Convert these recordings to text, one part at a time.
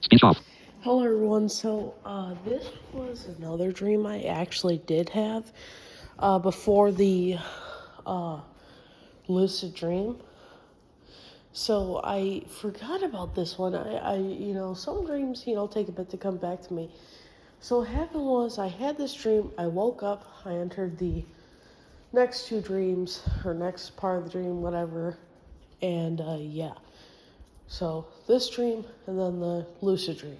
Speech off. Hello everyone, so this was another dream I actually did have before the uh, lucid dream. So I forgot about this one. Some dreams, take a bit to come back to me. So what happened was I had this dream, I woke up, I entered the next two dreams, or next part of the dream, whatever, and yeah. So this dream and then the lucid dream.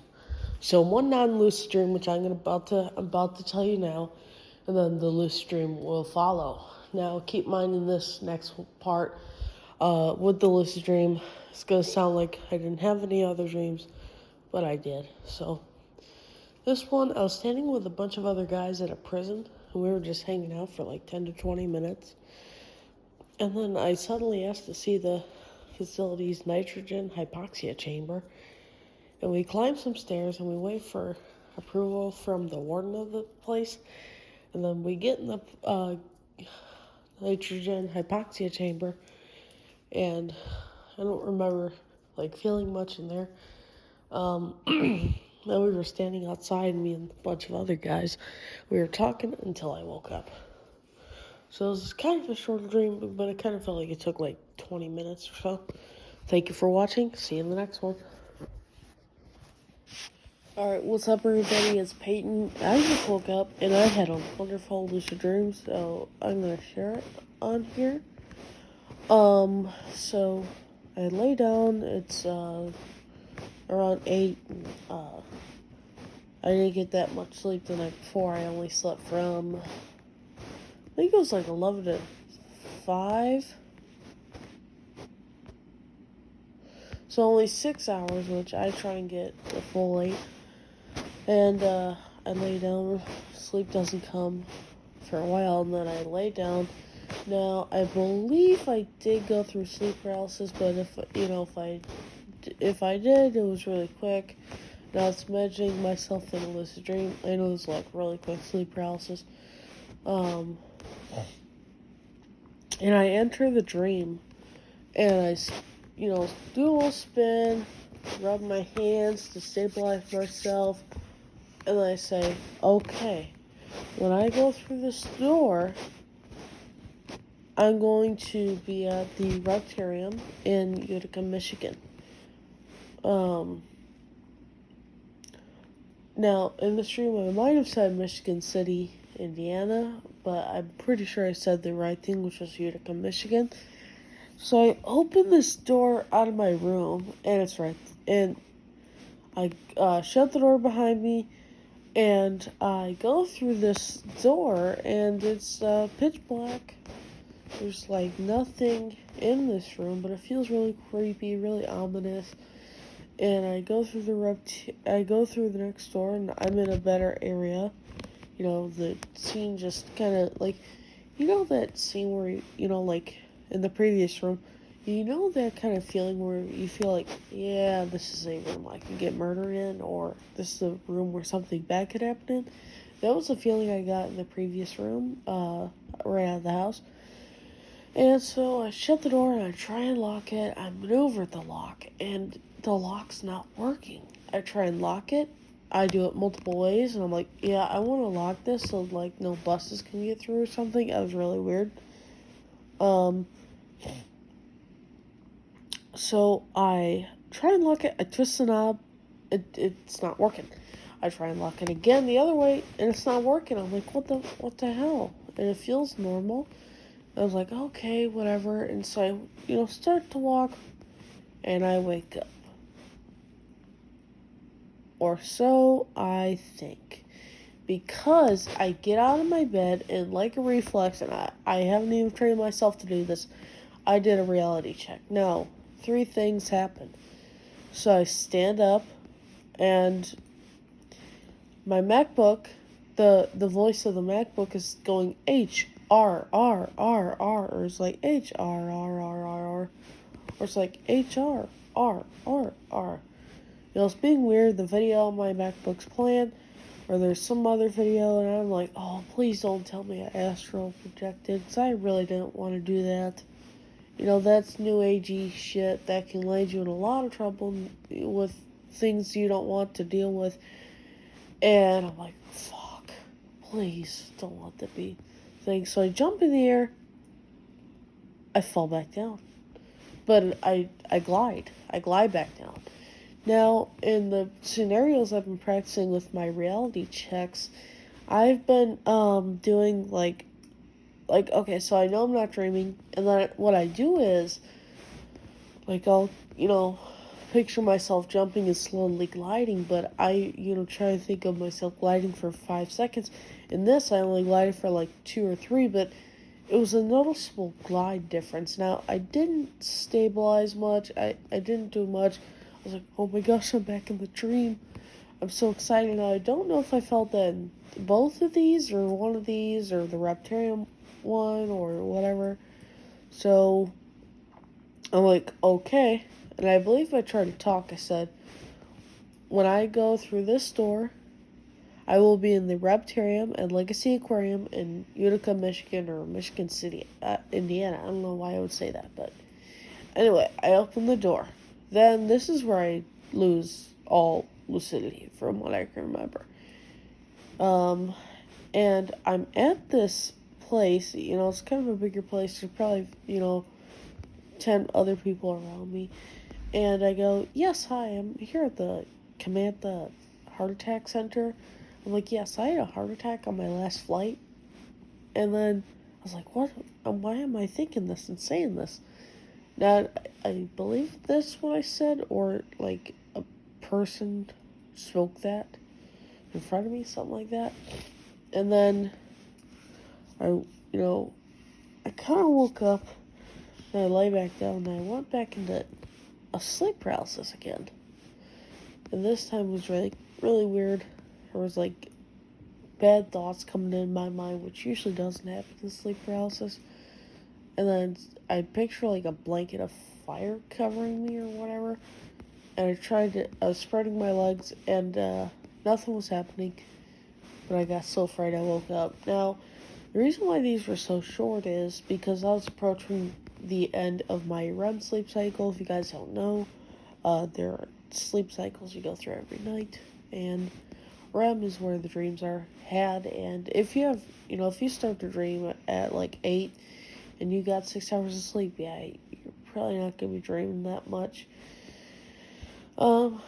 So one non-lucid dream, which I'm about to tell you now, and then the lucid dream will follow. Now, keep in mind in this next part, with the lucid dream, it's gonna sound like I didn't have any other dreams, but I did. So this one, I was standing with a bunch of other guys at a prison, and we were just hanging out for like 10 to 20 minutes. And then I suddenly asked to see the facility's nitrogen hypoxia chamber. And we climb some stairs and we wait for approval from the warden of the place. And then we get in the nitrogen hypoxia chamber. And I don't remember feeling much in there. Then we were standing outside, me and a bunch of other guys. We were talking until I woke up. So it was kind of a short dream, but it kind of felt like it took like 20 minutes or so. Thank you for watching. See you in the next one. Alright, what's up everybody, it's Peyton. I just woke up and I had a wonderful lucid dream, so I'm gonna share it on here. So I lay down, it's around 8, I didn't get that much sleep the night before. I only slept from, I think it was like 11 to 5. So only 6 hours, which I try and get the full 8. And I lay down, sleep doesn't come for a while, and then I lay down. Now, I believe I did go through sleep paralysis, but if I did, it was really quick. Now it's imagining myself in a lucid dream. I know it's like really quick sleep paralysis. And I enter the dream, and I, do a little spin, rub my hands to stabilize myself, and then I say, okay, when I go through this door, I'm going to be at the Rectarium in Utica, Michigan. Now, in the stream, I might have said Michigan City, Indiana, but I'm pretty sure I said the right thing, which was Utica, Michigan. So I open this door out of my room, and it's right, and I shut the door behind me, and I go through this door, and it's pitch black. There's like nothing in this room, but it feels really creepy, really ominous. And I go through the next door, and I'm in a better area. The scene just kind of like, that scene where like in the previous room, that kind of feeling where you feel like, yeah, this is a room I could get murdered in, or this is a room where something bad could happen in. That was the feeling I got in the previous room, right out of the house. And so I shut the door and I try and lock it. I maneuver the lock and the lock's not working. I try and lock it. I do it multiple ways and I'm like, yeah, I want to lock this so like no buses can get through or something. That was really weird. So I try and lock it. I twist the knob. It's not working. I try and lock it again the other way and it's not working. I'm like, what the hell? And it feels normal. I was like, okay, whatever. And so I, start to walk, and I wake up. Or so I think. Because I get out of my bed, and like a reflex, and I haven't even trained myself to do this, I did a reality check. Now, 3 things happened. So I stand up, and my MacBook, the voice of the MacBook is going H R R R R, or it's like H R R R R R, or it's like H R R R R. It's being weird. The video on my MacBook's playing, or there's some other video, and I'm like, oh, please don't tell me I astral projected, because I really didn't want to do that. That's new agey shit that can land you in a lot of trouble with things you don't want to deal with. And I'm like, fuck, please don't let that be thing. So I jump in the air, I fall back down. But I glide. I glide back down. Now, in the scenarios I've been practicing with my reality checks, I've been doing like okay, so I know I'm not dreaming, and then what I do is like I'll picture myself jumping and slowly gliding, but I try to think of myself gliding for 5 seconds. In this, I only glided for like 2 or 3, but it was a noticeable glide difference. Now, I didn't stabilize much. I didn't do much. I was like, oh my gosh, I'm back in the dream. I'm so excited now. I don't know if I felt that in both of these or one of these or the Reptarium one or whatever. So I'm like, okay. And I believe I tried to talk. I said, when I go through this door, I will be in the Reptarium and Legacy Aquarium in Utica, Michigan, or Michigan City, Indiana. I don't know why I would say that, but anyway, I open the door. Then this is where I lose all lucidity from what I can remember. And I'm at this place, it's kind of a bigger place. There's probably, 10 other people around me. And I go, yes, hi, I'm here at the Kamantha Heart Attack Center. I'm like, yes, I had a heart attack on my last flight. And then I was like, what? Why am I thinking this and saying this? Now, I believe this what I said, or like a person spoke that in front of me, something like that. And then I kind of woke up and I lay back down and I went back into a sleep paralysis again. And this time was really, really weird. There was like bad thoughts coming in my mind, which usually doesn't happen in sleep paralysis. And then I picture like a blanket of fire covering me or whatever. And I was spreading my legs and nothing was happening. But I got so afraid I woke up. Now, the reason why these were so short is because I was approaching the end of my REM sleep cycle. If you guys don't know, there are sleep cycles you go through every night. And REM is where the dreams are had. And if you have, if you start to dream at like 8 and you got 6 hours of sleep, yeah, you're probably not going to be dreaming that much. Well,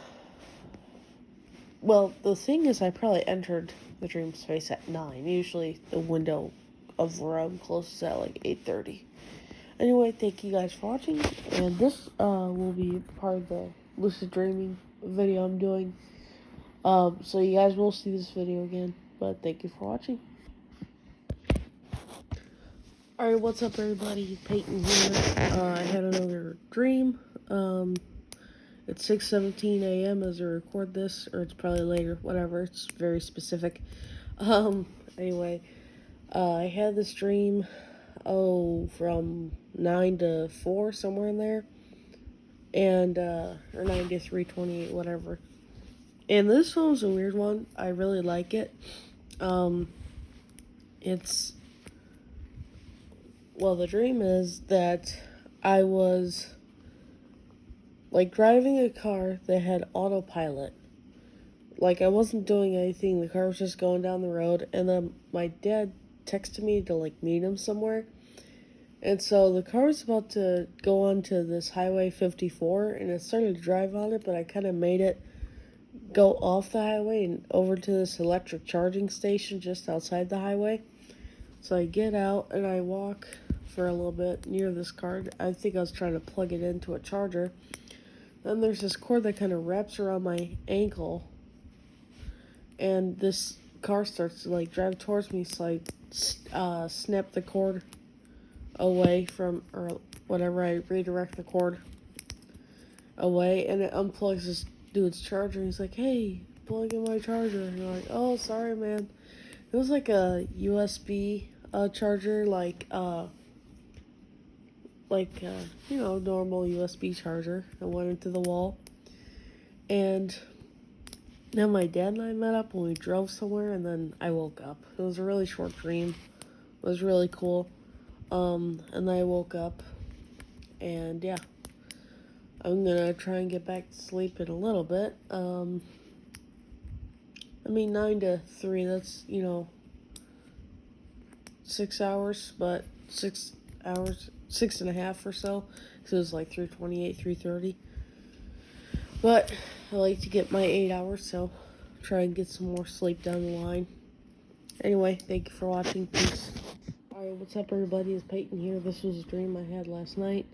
the thing is, I probably entered the dream space at 9. Usually the window of REM closes at like 8:30. Anyway, thank you guys for watching, and this will be part of the lucid dreaming video I'm doing. So you guys will see this video again, but thank you for watching. Alright, what's up everybody? Peyton here. I had another dream. It's 6:17 a.m. as I record this, or it's probably later, whatever. It's very specific. Anyway, I had this dream, from 9 to 4, somewhere in there. And, or 9 to 3:28, whatever. And this one was a weird one. I really like it. The dream is that I was like driving a car that had autopilot. Like I wasn't doing anything, the car was just going down the road, and then my dad texted me to like meet him somewhere. And so the car was about to go onto this Highway 54, and it started to drive on it, but I kind of made it go off the highway and over to this electric charging station just outside the highway. So I get out and I walk for a little bit near this car. I think I was trying to plug it into a charger. Then there's this cord that kind of wraps around my ankle, and this car starts to like drive towards me, so I snap the cord away from, or whatever, I redirect the cord away, and it unplugs this dude's charger. He's like, hey, plug in my charger. And you're like, oh, sorry, man. It was like a USB charger, normal USB charger that went into the wall. And then my dad and I met up when we drove somewhere, and then I woke up. It was a really short dream. It was really cool. And then I woke up, and yeah. I'm gonna try and get back to sleep in a little bit. 9 to 3, that's, 6 hours, but 6 hours, 6.5 or so, because it was like 3:28, 3:30. But I like to get my 8 hours, so try and get some more sleep down the line. Anyway, thank you for watching. Peace. Alright, what's up, everybody? It's Peyton here. This was a dream I had last night.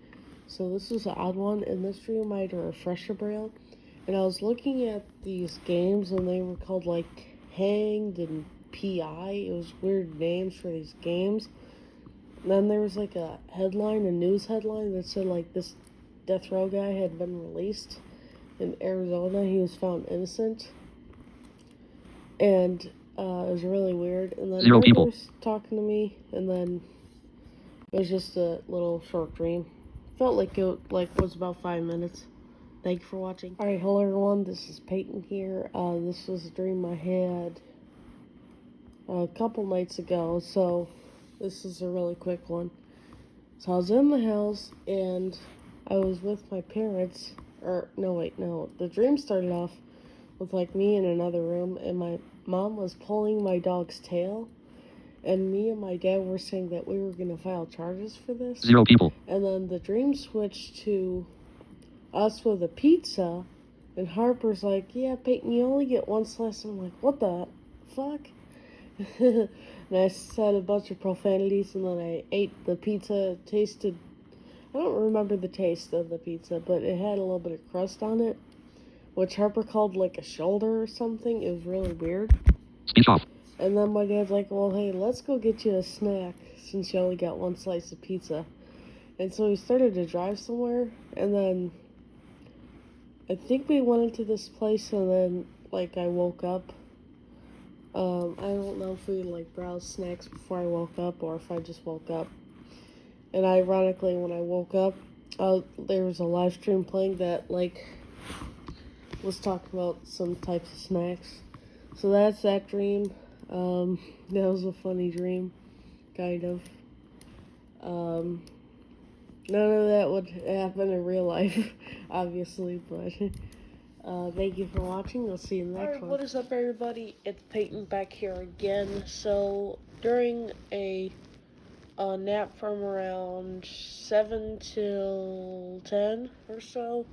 So this was an odd one. In this dream, I had a refresher braille, and I was looking at these games, and they were called like Hanged and PI. It was weird names for these games. And then there was like a news headline that said like this death row guy had been released in Arizona. He was found innocent, and it was really weird. And then 0 people was talking to me, and then it was just a little short dream. Felt like it was about 5 minutes. Thank you for watching. Alright, hello everyone, this is Peyton here. This was a dream I had a couple nights ago, so this is a really quick one. So I was in the house, and I was with my parents, the dream started off with like me in another room, and my mom was pulling my dog's tail, and me and my dad were saying that we were going to file charges for this. 0 people. And then the dream switched to us with a pizza, and Harper's like, yeah, Peyton, you only get one slice. I'm like, what the fuck? And I said a bunch of profanities, and then I ate the pizza. It tasted, I don't remember the taste of the pizza, but it had a little bit of crust on it, which Harper called like a shoulder or something. It was really weird. Speech off. And then my dad's like, well, hey, let's go get you a snack since you only got one slice of pizza. And so we started to drive somewhere, and then I think we went into this place, and then, like, I woke up. I don't know if we, like, browsed snacks before I woke up, or if I just woke up. And ironically, when I woke up, there was a live stream playing that, like, was talking about some types of snacks. So that's that dream. That was a funny dream, kind of. None of that would happen in real life, obviously, but thank you for watching. I'll see you in the next one. What is up, everybody? It's Peyton back here again. So, during a nap from around 7 till 10 or so,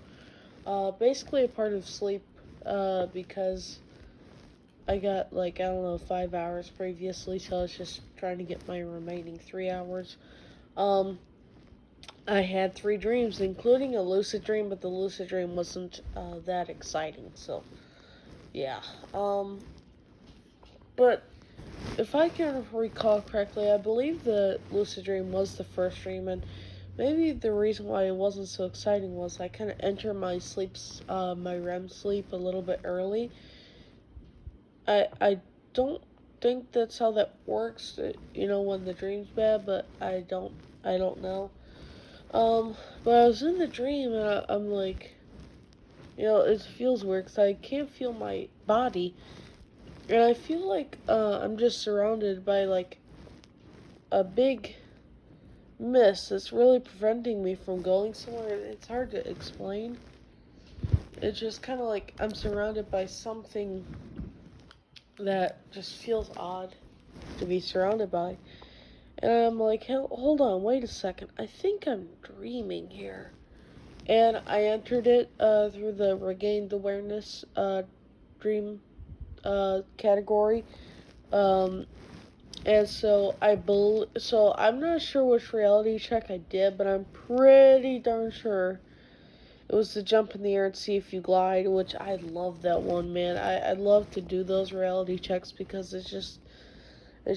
basically a part of sleep, because I got, 5 hours previously, so I was just trying to get my remaining 3 hours. I had 3 dreams, including a lucid dream, but the lucid dream wasn't that exciting, so yeah. But if I can recall correctly, I believe the lucid dream was the first dream, and maybe the reason why it wasn't so exciting was I kind of entered my my REM sleep a little bit early. I don't think that's how that works, when the dream's bad, but I don't know. But I was in the dream, and I'm like, it feels weird because I can't feel my body, and I feel like I'm just surrounded by like a big mist that's really preventing me from going somewhere. It's hard to explain. It's just kind of like I'm surrounded by something that just feels odd to be surrounded by. And I'm like, hold on, wait a second. I think I'm dreaming here. And I entered it through the Regained Awareness dream category. And so I'm not sure which reality check I did, but I'm pretty darn sure it was to jump in the air and see if you glide, which I love that one, man. I love to do those reality checks because it's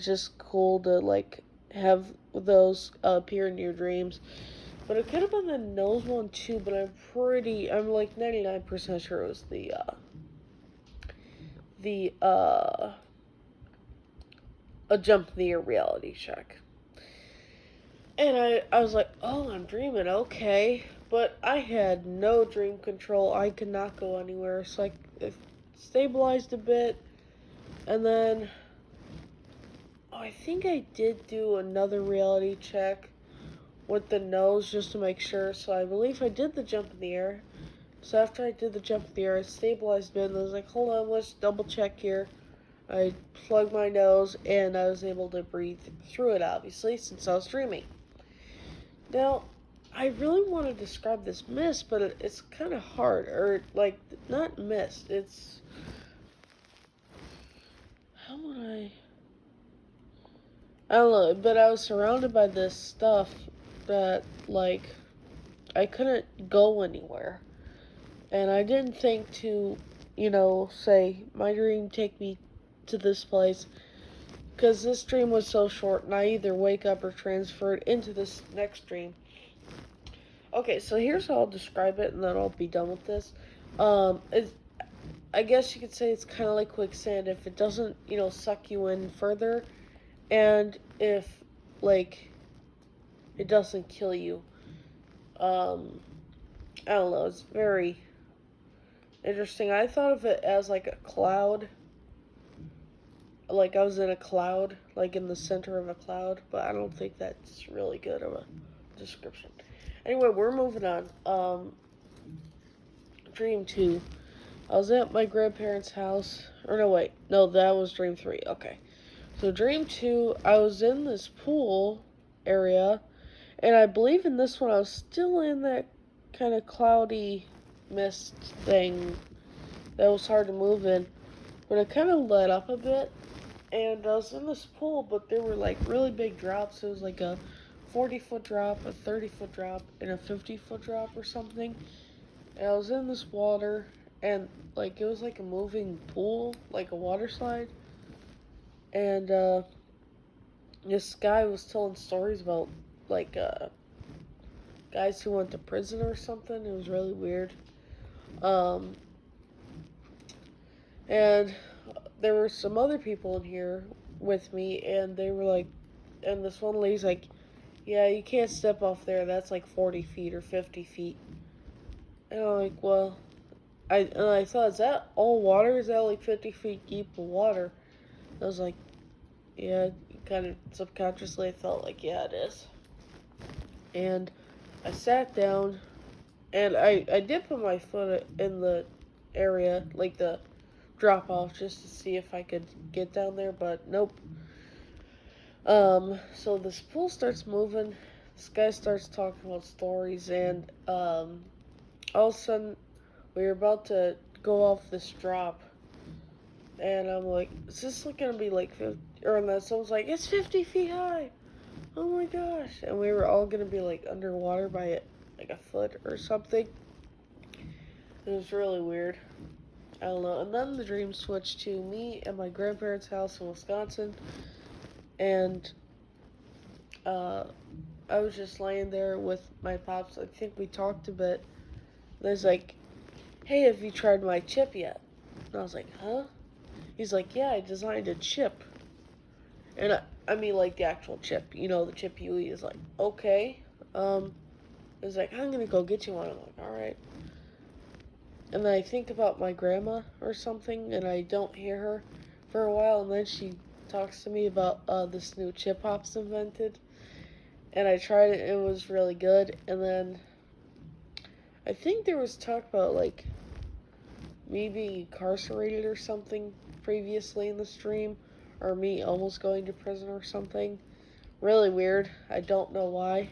just cool to like have those appear in your dreams. But it could have been the nose one too, but I'm like 99% sure it was a jump in the air reality check. And I was like, oh, I'm dreaming, okay. But I had no dream control. I could not go anywhere. So I stabilized a bit, and then I think I did do another reality check with the nose just to make sure. So I believe I did the jump in the air. So after I did the jump in the air, I stabilized a bit, and I was like, hold on, let's double check here. I plugged my nose, and I was able to breathe through it, obviously, since I was dreaming. Now, I really want to describe this mist, but it's kind of hard. Or, like, not mist, it's... How would I don't know, but I was surrounded by this stuff that, like, I couldn't go anywhere. And I didn't think to, say, my dream, take me to this place. Because this dream was so short, and I either wake up or transferred into this next dream. Okay, so here's how I'll describe it, and then I'll be done with this. I guess you could say it's kind of like quicksand if it doesn't, suck you in further, and if, like, it doesn't kill you. I don't know, it's very interesting. I thought of it as like a cloud. Like I was in a cloud, like in the center of a cloud, but I don't think that's really good of a description. Anyway, we're moving on. Dream 2. I was at my grandparents' house. Or no, wait. No, that was Dream 3. Okay. So Dream 2, I was in this pool area, and I believe in this one I was still in that kind of cloudy mist thing that was hard to move in. But it kind of let up a bit, and I was in this pool, but there were like really big drops. It was like a 40-foot drop, a 30-foot drop, and a 50-foot drop or something. And I was in this water, and like it was like a moving pool, like a water slide. And this guy was telling stories about like guys who went to prison or something. It was really weird. Um, and there were some other people in here with me, and they were like, and this one lady's like, yeah, you can't step off there. That's like 40 feet or 50 feet. And I'm like, well, I thought, is that all water? Is that like 50 feet deep of water? I was like, yeah, kind of subconsciously I felt like, yeah, it is. And I sat down, and I did put my foot in the area, like the drop off, just to see if I could get down there, but nope. So this pool starts moving, this guy starts talking about stories, and all of a sudden we were about to go off this drop, and I'm like, is this gonna be like 50, or and then someone's like, it's 50 feet high, oh my gosh, and we were all gonna be like underwater by like a foot or something. It was really weird. I don't know. And then the dream switched to me at my grandparents' house in Wisconsin, and I was just laying there with my pops. I think we talked a bit. There's like, hey, have you tried my chip yet? And I was like, huh? He's like, yeah, I designed a chip. And I mean, like the actual chip, the chip you eat. Is like, okay. He's like, I'm gonna go get you one. I'm like, alright. And then I think about my grandma or something, and I don't hear her for a while, and then she talks to me about this new chip Pops invented. And I tried it, and it was really good. And then I think there was talk about like me being incarcerated or something previously in the stream, or me almost going to prison or something. Really weird. I don't know why.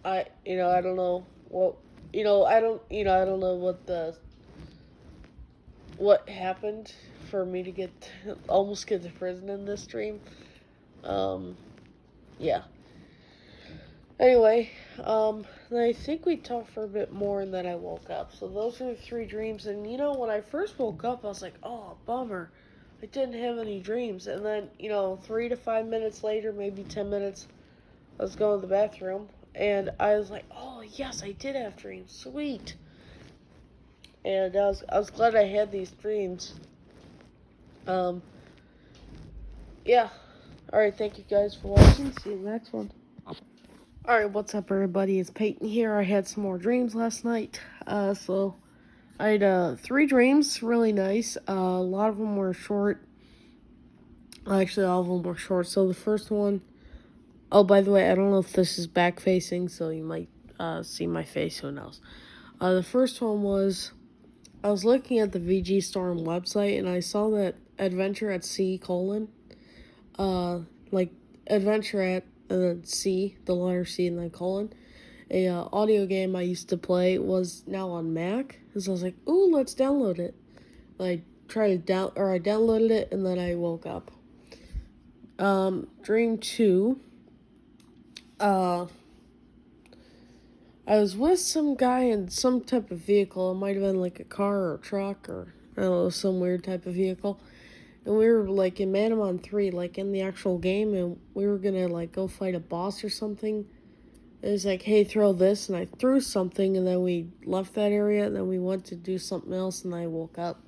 I don't know what, I don't know what happened for me to almost get to prison in this dream. Yeah. Anyway, I think we talked for a bit more and then I woke up. So those are the 3 dreams. And when I first woke up, I was like, oh, bummer. I didn't have any dreams. And then, 3 to 5 minutes later, maybe 10 minutes, I was going to the bathroom. And I was like, oh, yes, I did have dreams. Sweet. And I was glad I had these dreams. Yeah. Alright, thank you guys for watching. See you in the next one. Alright, what's up everybody? It's Peyton here. I had some more dreams last night. So I had 3 dreams, really nice. A lot of them were short. Actually, all of them were short. So the first one, Oh, by the way, I don't know if this is back facing, so you might see my face. Who knows? The first one was I was looking at the VG Storm website and I saw that Adventure at Sea : like Adventure at C, the letter C and then colon. A audio game I used to play was now on Mac, and so I was like, "Ooh, let's download it." I I downloaded it and then I woke up. Dream 2. I was with some guy in some type of vehicle. It might have been like a car or a truck or I don't know, some weird type of vehicle. And we were like in Manamon 3, like in the actual game, and we were gonna like go fight a boss or something. It was like, hey, throw this, and I threw something, and then we left that area, and then we went to do something else, and I woke up.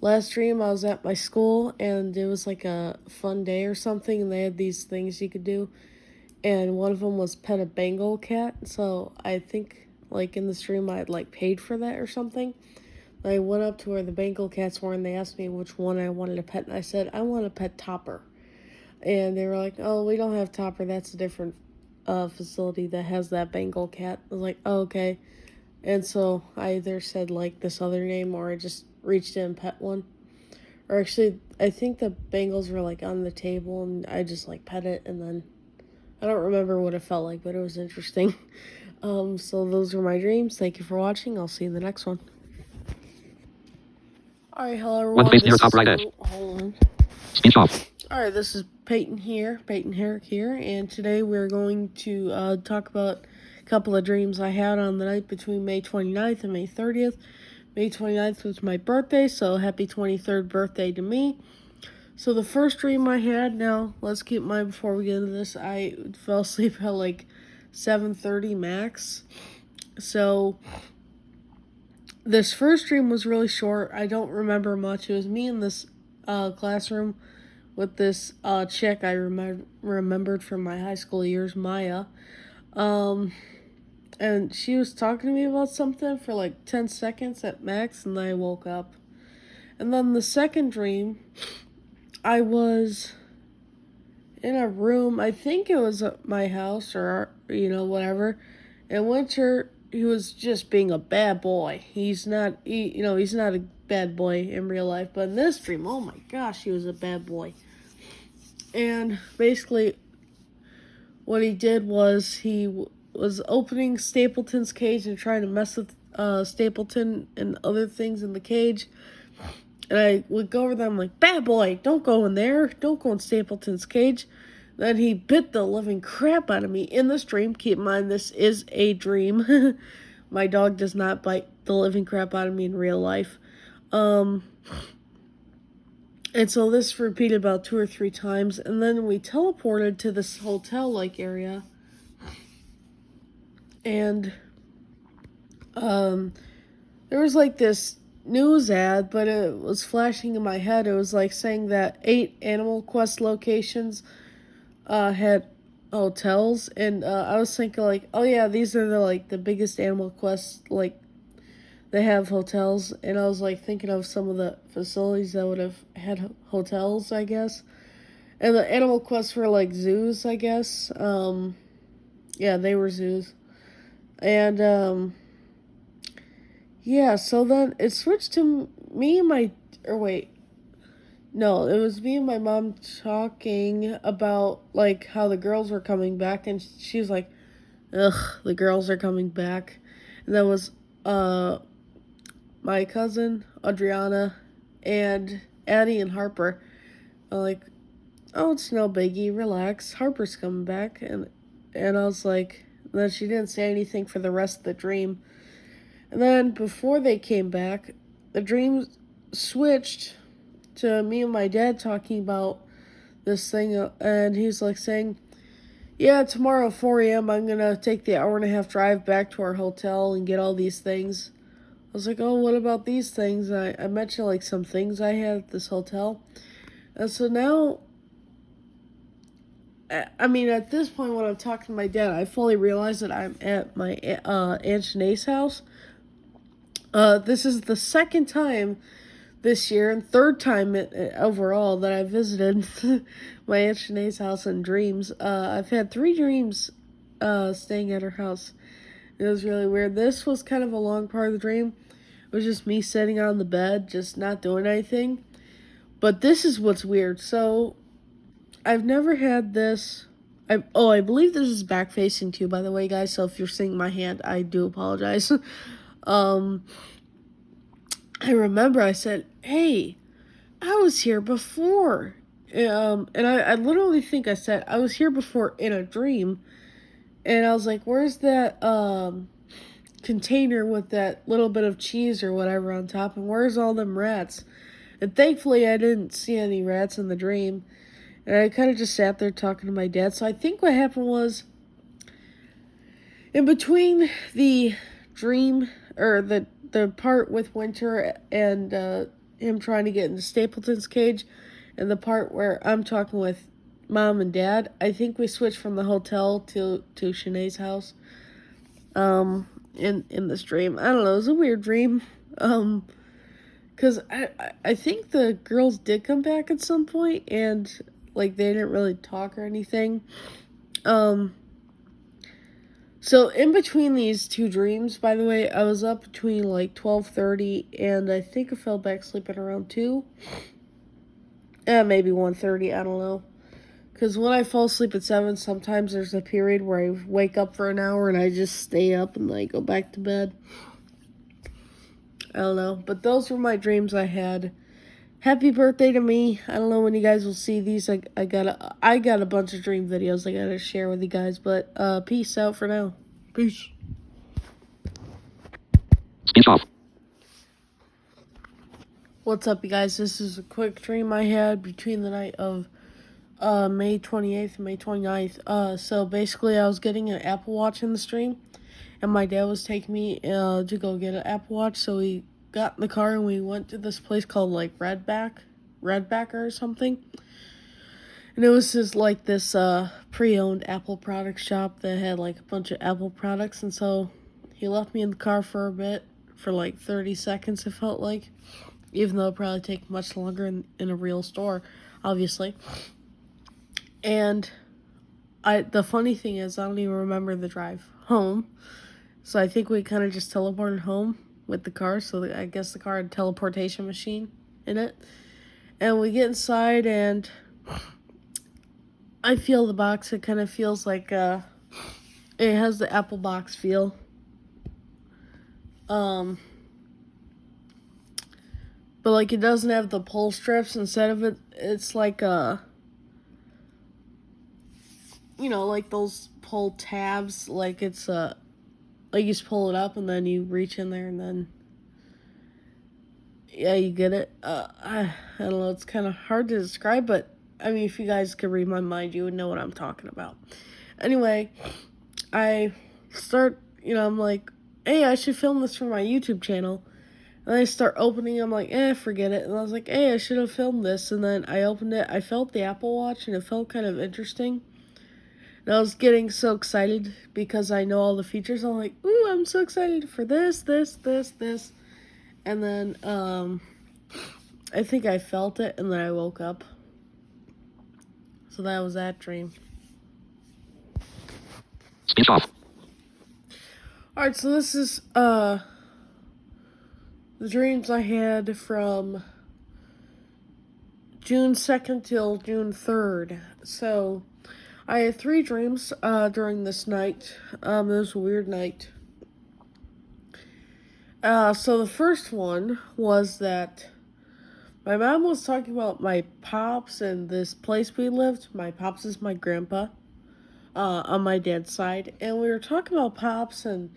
Last dream, I was at my school, and it was like a fun day or something, and they had these things you could do, and one of them was pet a Bengal cat, so I think, like, in the stream, I had, like, paid for that or something. I went up to where the Bengal cats were, and they asked me which one I wanted to pet, and I said, I want to pet Topper. And they were like, oh, we don't have Topper, that's a different facility that has that Bengal cat. I was like, oh, okay. And so I either said, like, this other name, or I just reached in and pet one. Or actually, I think the Bengals were, like, on the table, and I just, like, pet it, and then I don't remember what it felt like, but it was interesting. So those were my dreams. Thank you for watching. I'll see you in the next one. Alright, hello everyone. One face near top right edge. Hold on. Speech off. Alright, this is Peyton Herrick here, and today we're going to talk about a couple of dreams I had on the night between May 29th and May 30th. May 29th was my birthday, so happy 23rd birthday to me. So the first dream I had, now let's keep in mind before we get into this, I fell asleep at like 7:30 max. So this first dream was really short. I don't remember much. It was me in this classroom with this chick I remembered from my high school years, Maya. And she was talking to me about something for like 10 seconds at max, and then I woke up. And then the second dream, I was in a room, I think it was at my house or, whatever. And Winter, he was just being a bad boy. He's not a bad boy in real life, but in this dream, oh my gosh, he was a bad boy. And basically, what he did was he was opening Stapleton's cage and trying to mess with Stapleton and other things in the cage. And I would go over them like, bad boy, don't go in there. Don't go in Stapleton's cage. Then he bit the living crap out of me in this dream. Keep in mind, this is a dream. My dog does not bite the living crap out of me in real life. And so this repeated about 2 or 3 times. And then we teleported to this hotel-like area. And there was like this news ad, but it was flashing in my head. It was like saying that 8 Animal Quest locations had hotels, and I was thinking like, oh yeah, these are the biggest Animal Quest, like they have hotels, and I was like thinking of some of the facilities that would have had hotels, I guess. And the Animal Quest were like zoos, I guess. Yeah, they were zoos. And yeah, so then it switched to me and my, or wait, no, it was me and my mom talking about, like, how the girls were coming back, and she was like, ugh, the girls are coming back. And that was, my cousin, Adriana, and Addie and Harper. I'm like, oh, it's no biggie, relax, Harper's coming back. And I was like, then she didn't say anything for the rest of the dream. And then before they came back, the dream switched to me and my dad talking about this thing, and he's like saying, yeah, tomorrow at 4 a.m. I'm gonna take the hour-and-a-half drive back to our hotel and get all these things. I was like, oh, what about these things? And I mentioned like some things I had at this hotel. And so now, I mean, at this point when I'm talking to my dad, I fully realize that I'm at my Aunt Shanae's house. This is the second time this year, and third time overall that I visited my Aunt Shanae's house in dreams. I've had 3 dreams staying at her house. It was really weird. This was kind of a long part of the dream. It was just me sitting on the bed, just not doing anything. But this is what's weird. So, I've never had this. I believe this is back facing too, by the way, guys. So if you're seeing my hand, I do apologize. I remember I said, "Hey, I was here before." And I literally think I said I was here before in a dream, and I was like, "Where's that container with that little bit of cheese or whatever on top, and where's all them rats?" And thankfully, I didn't see any rats in the dream, and I kind of just sat there talking to my dad. So I think what happened was, in between the dream or the part with Winter and him trying to get into Stapleton's cage, and the part where I'm talking with Mom and Dad, I think we switched from the hotel to Shanae's house. In this dream, I don't know. It was a weird dream. Because I think the girls did come back at some point, and like they didn't really talk or anything. So in between these 2 dreams, by the way, I was up between like 12:30 and I think I fell back asleep at around 2. Maybe 1:30, I don't know. Because when I fall asleep at 7, sometimes there's a period where I wake up for an hour and I just stay up and like go back to bed. I don't know. But those were my dreams I had. Happy birthday to me. I don't know when you guys will see these. I got a bunch of dream videos I gotta share with you guys, but peace out for now. Peace. Speech off. What's up, you guys? This is a quick dream I had between the night of May 28th and May 29th. So basically I was getting an Apple Watch in the stream, and my dad was taking me to go get an Apple Watch, so we got in the car and we went to this place called like Redbacker or something. And it was just like this pre-owned Apple product shop that had like a bunch of Apple products, and so he left me in the car for a bit, for like 30 seconds it felt like, even though it probably take much longer in a real store, obviously. And the funny thing is, I don't even remember the drive home, so I think we kind of just teleported home with the car, so I guess the car had a teleportation machine in it. And we get inside, and I feel the box. It kind of feels like it has the Apple box feel. But like it doesn't have the pull strips. Instead of it, it's like like those pull tabs. Like it's like you just pull it up and then you reach in there and then yeah, you get it. I don't know. It's kind of hard to describe, but I mean, if you guys could read my mind, you would know what I'm talking about. Anyway, I start. I'm like, hey, I should film this for my YouTube channel. And I start opening, I'm like, forget it. And I was like, hey, I should have filmed this. And then I opened it, I felt the Apple Watch, and it felt kind of interesting. And I was getting so excited because I know all the features. I'm like, ooh, I'm so excited for this. And then, I think I felt it, and then I woke up. So that was that dream. Speech off. Alright, so this is, the dreams I had from June 2nd till June 3rd. So, I had 3 dreams during this night. It was a weird night. So the first one was that my mom was talking about my pops and this place we lived. My pops is my grandpa on my dad's side. And we were talking about pops, and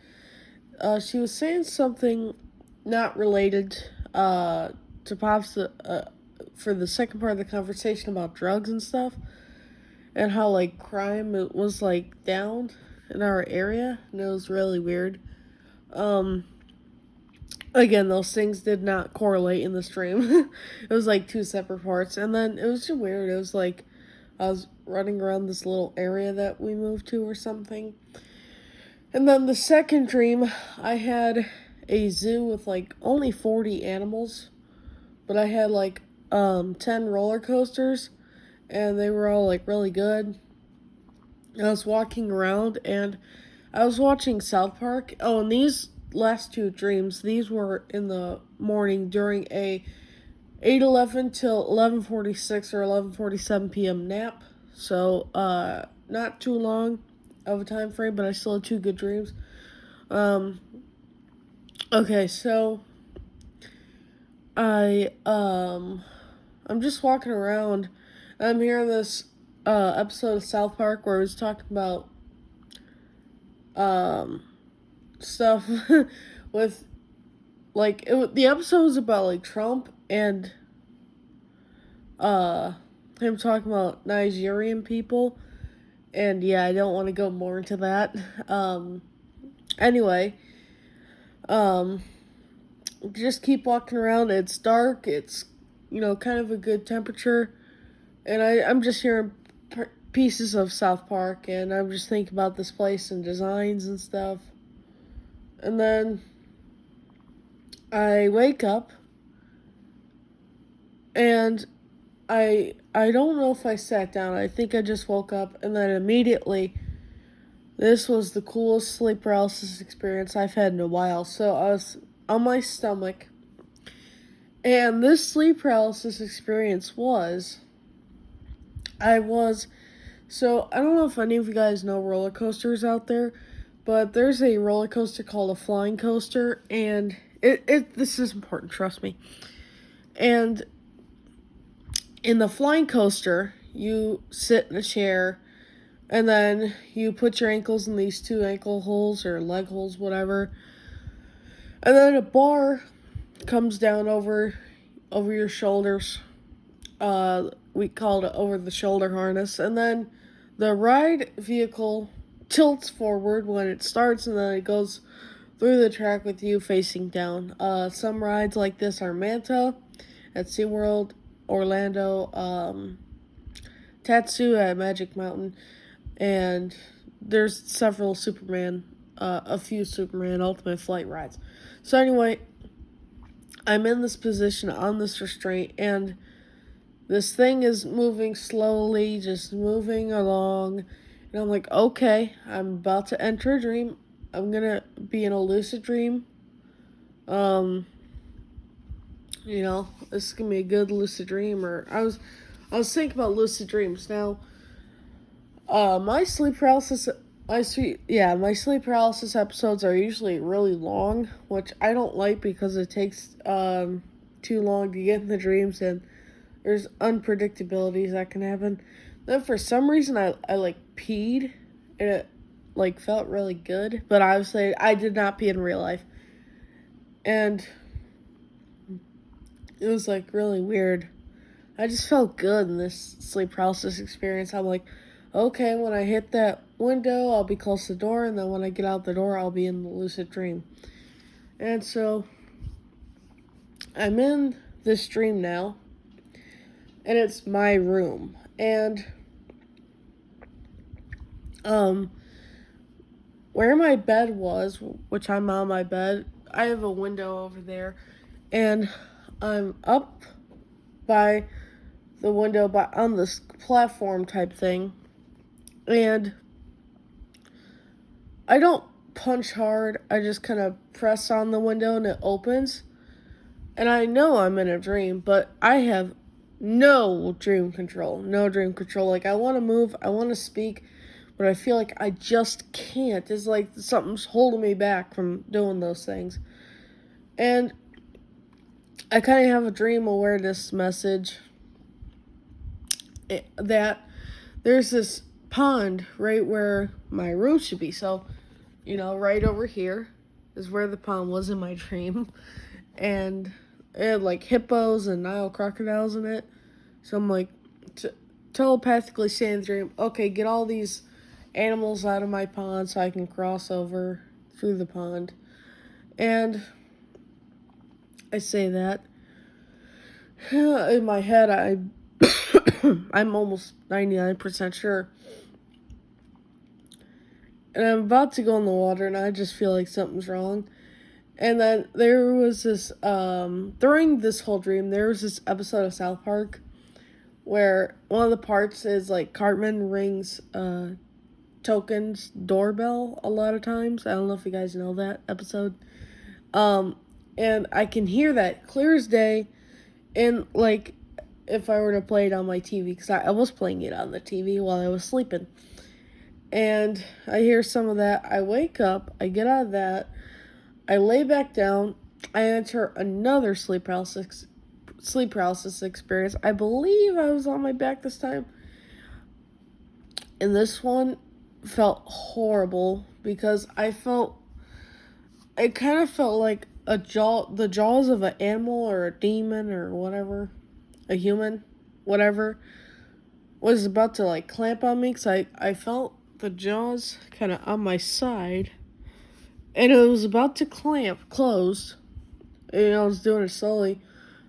she was saying something not related to pops for the second part of the conversation about drugs and stuff, and how like crime was like down in our area, and it was really weird. Again, those things did not correlate in the stream. It was like 2 separate parts, and then it was just weird. It was like I was running around this little area that we moved to or something. And then the second dream, I had a zoo with like only 40 animals. but I had like 10 roller coasters, and they were all like really good. I was walking around and I was watching South Park. Oh, and these last two dreams, these were in the morning during a 8:11 till 11:46 or 11:47 p.m. nap. So, not too long of a time frame, but I still had two good dreams. Um, okay, so I'm just walking around. And I'm hearing this episode of South Park where it was talking about um stuff with like the episode was about like Trump and uh him talking about Nigerian people, and yeah, I don't want to go more into that. Anyway, um just keep walking around. It's dark. It's kind of a good temperature, and I'm just hearing pieces of South Park, and I'm just thinking about this place and designs and stuff. And then I wake up, and I don't know if I sat down. I think I just woke up, and then immediately, this was the coolest sleep paralysis experience I've had in a while. So I was on my stomach, and this sleep paralysis experience was, I was, so I don't know if any of you guys know roller coasters out there, but there's a roller coaster called a flying coaster, and this is important, trust me. And in the flying coaster, you sit in a chair, and then you put your ankles in these two ankle holes or leg holes, whatever. And then a bar comes down over your shoulders. We called it over the shoulder harness. And then the ride vehicle tilts forward when it starts, and then it goes through the track with you facing down. Some rides like this are Manta at SeaWorld, Orlando, Tatsu at Magic Mountain, and there's several a few Superman Ultimate Flight rides. So anyway, I'm in this position on this restraint, and this thing is moving slowly, just moving along, and I'm like, okay, I'm about to enter a dream. I'm gonna be in a lucid dream. This is gonna be a good lucid dream. Or I was thinking about lucid dreams. Now, my sleep paralysis episodes are usually really long, which I don't like because it takes too long to get in the dreams, and there's unpredictabilities that can happen. Then for some reason I like peed, and it like felt really good, but obviously I did not pee in real life. And it was like really weird. I just felt good in this sleep paralysis experience. I'm like, okay, when I hit that window, I'll be close to the door, and then when I get out the door, I'll be in the lucid dream. And so, I'm in this dream now, and it's my room. And, where my bed was, which I'm on my bed, I have a window over there, and I'm up by the window on this platform type thing, and I don't punch hard. I just kind of press on the window and it opens. And I know I'm in a dream, but I have no dream control. No dream control. Like, I want to move, I want to speak, but I feel like I just can't. It's like something's holding me back from doing those things. And I kind of have a dream awareness message that there's this pond right where my room should be. So, right over here is where the pond was in my dream. And it had like hippos and Nile crocodiles in it. So I'm like telepathically saying in the dream, okay, get all these animals out of my pond so I can cross over through the pond. And I say that. In my head, I'm almost 99% sure. And I'm about to go in the water, and I just feel like something's wrong. And then there was this, during this whole dream, there was this episode of South Park where one of the parts is like Cartman rings Token's doorbell a lot of times. I don't know if you guys know that episode. Um, and I can hear that clear as day. And like, if I were to play it on my TV, because I was playing it on the TV while I was sleeping. And I hear some of that. I wake up, I get out of that, I lay back down, I enter another sleep paralysis experience. I believe I was on my back this time. And this one felt horrible because it kind of felt like the jaws of an animal or a demon or whatever, a human, whatever, was about to like clamp on me because I felt the jaws kind of on my side and it was about to close. And I was doing it slowly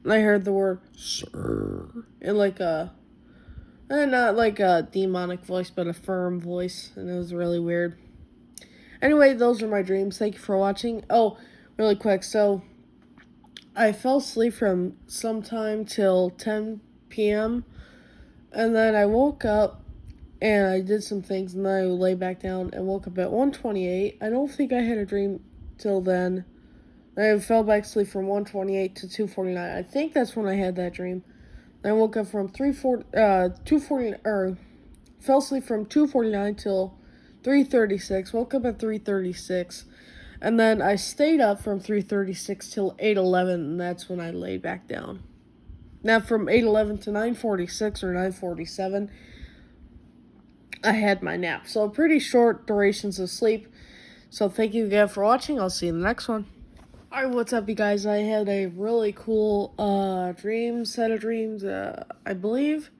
and I heard the word sir in like not like a demonic voice, but a firm voice, and it was really weird. Anyway, those are my dreams. Thank you for watching. Oh, really quick. So, I fell asleep from sometime till 10 p.m. And then I woke up and I did some things, and then I lay back down and woke up at 1:28. I don't think I had a dream till then. I fell back asleep from 1:28 to 2:49. I think that's when I had that dream. I woke up from 2:40 or fell asleep from 2:49 till 3:36. Woke up at 3:36, and then I stayed up from 3:36 till 8:11, and that's when I laid back down. Now from 8:11 to 9:46 or 9:47, I had my nap. So pretty short durations of sleep. So thank you again for watching. I'll see you in the next one. Alright, what's up, you guys? I had a really cool set of dreams, I believe.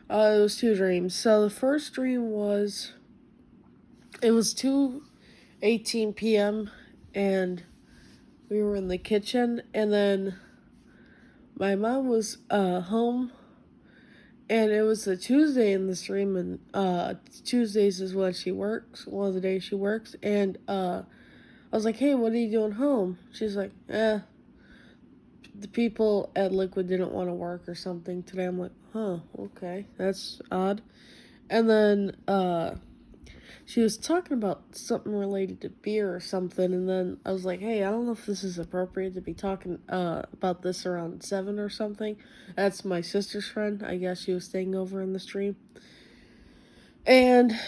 It was two dreams. So the first dream was, it was 2:18 p.m. and we were in the kitchen, and then my mom was home, and it was a Tuesday in this dream, and Tuesdays is when she works, one of the days she works, and I was like, hey, what are you doing home? She's like, the people at Liquid didn't want to work or something today. I'm like, huh, okay, that's odd. And then she was talking about something related to beer or something, and then I was like, hey, I don't know if this is appropriate to be talking about this around 7 or something. That's my sister's friend. I guess she was staying over in the stream. And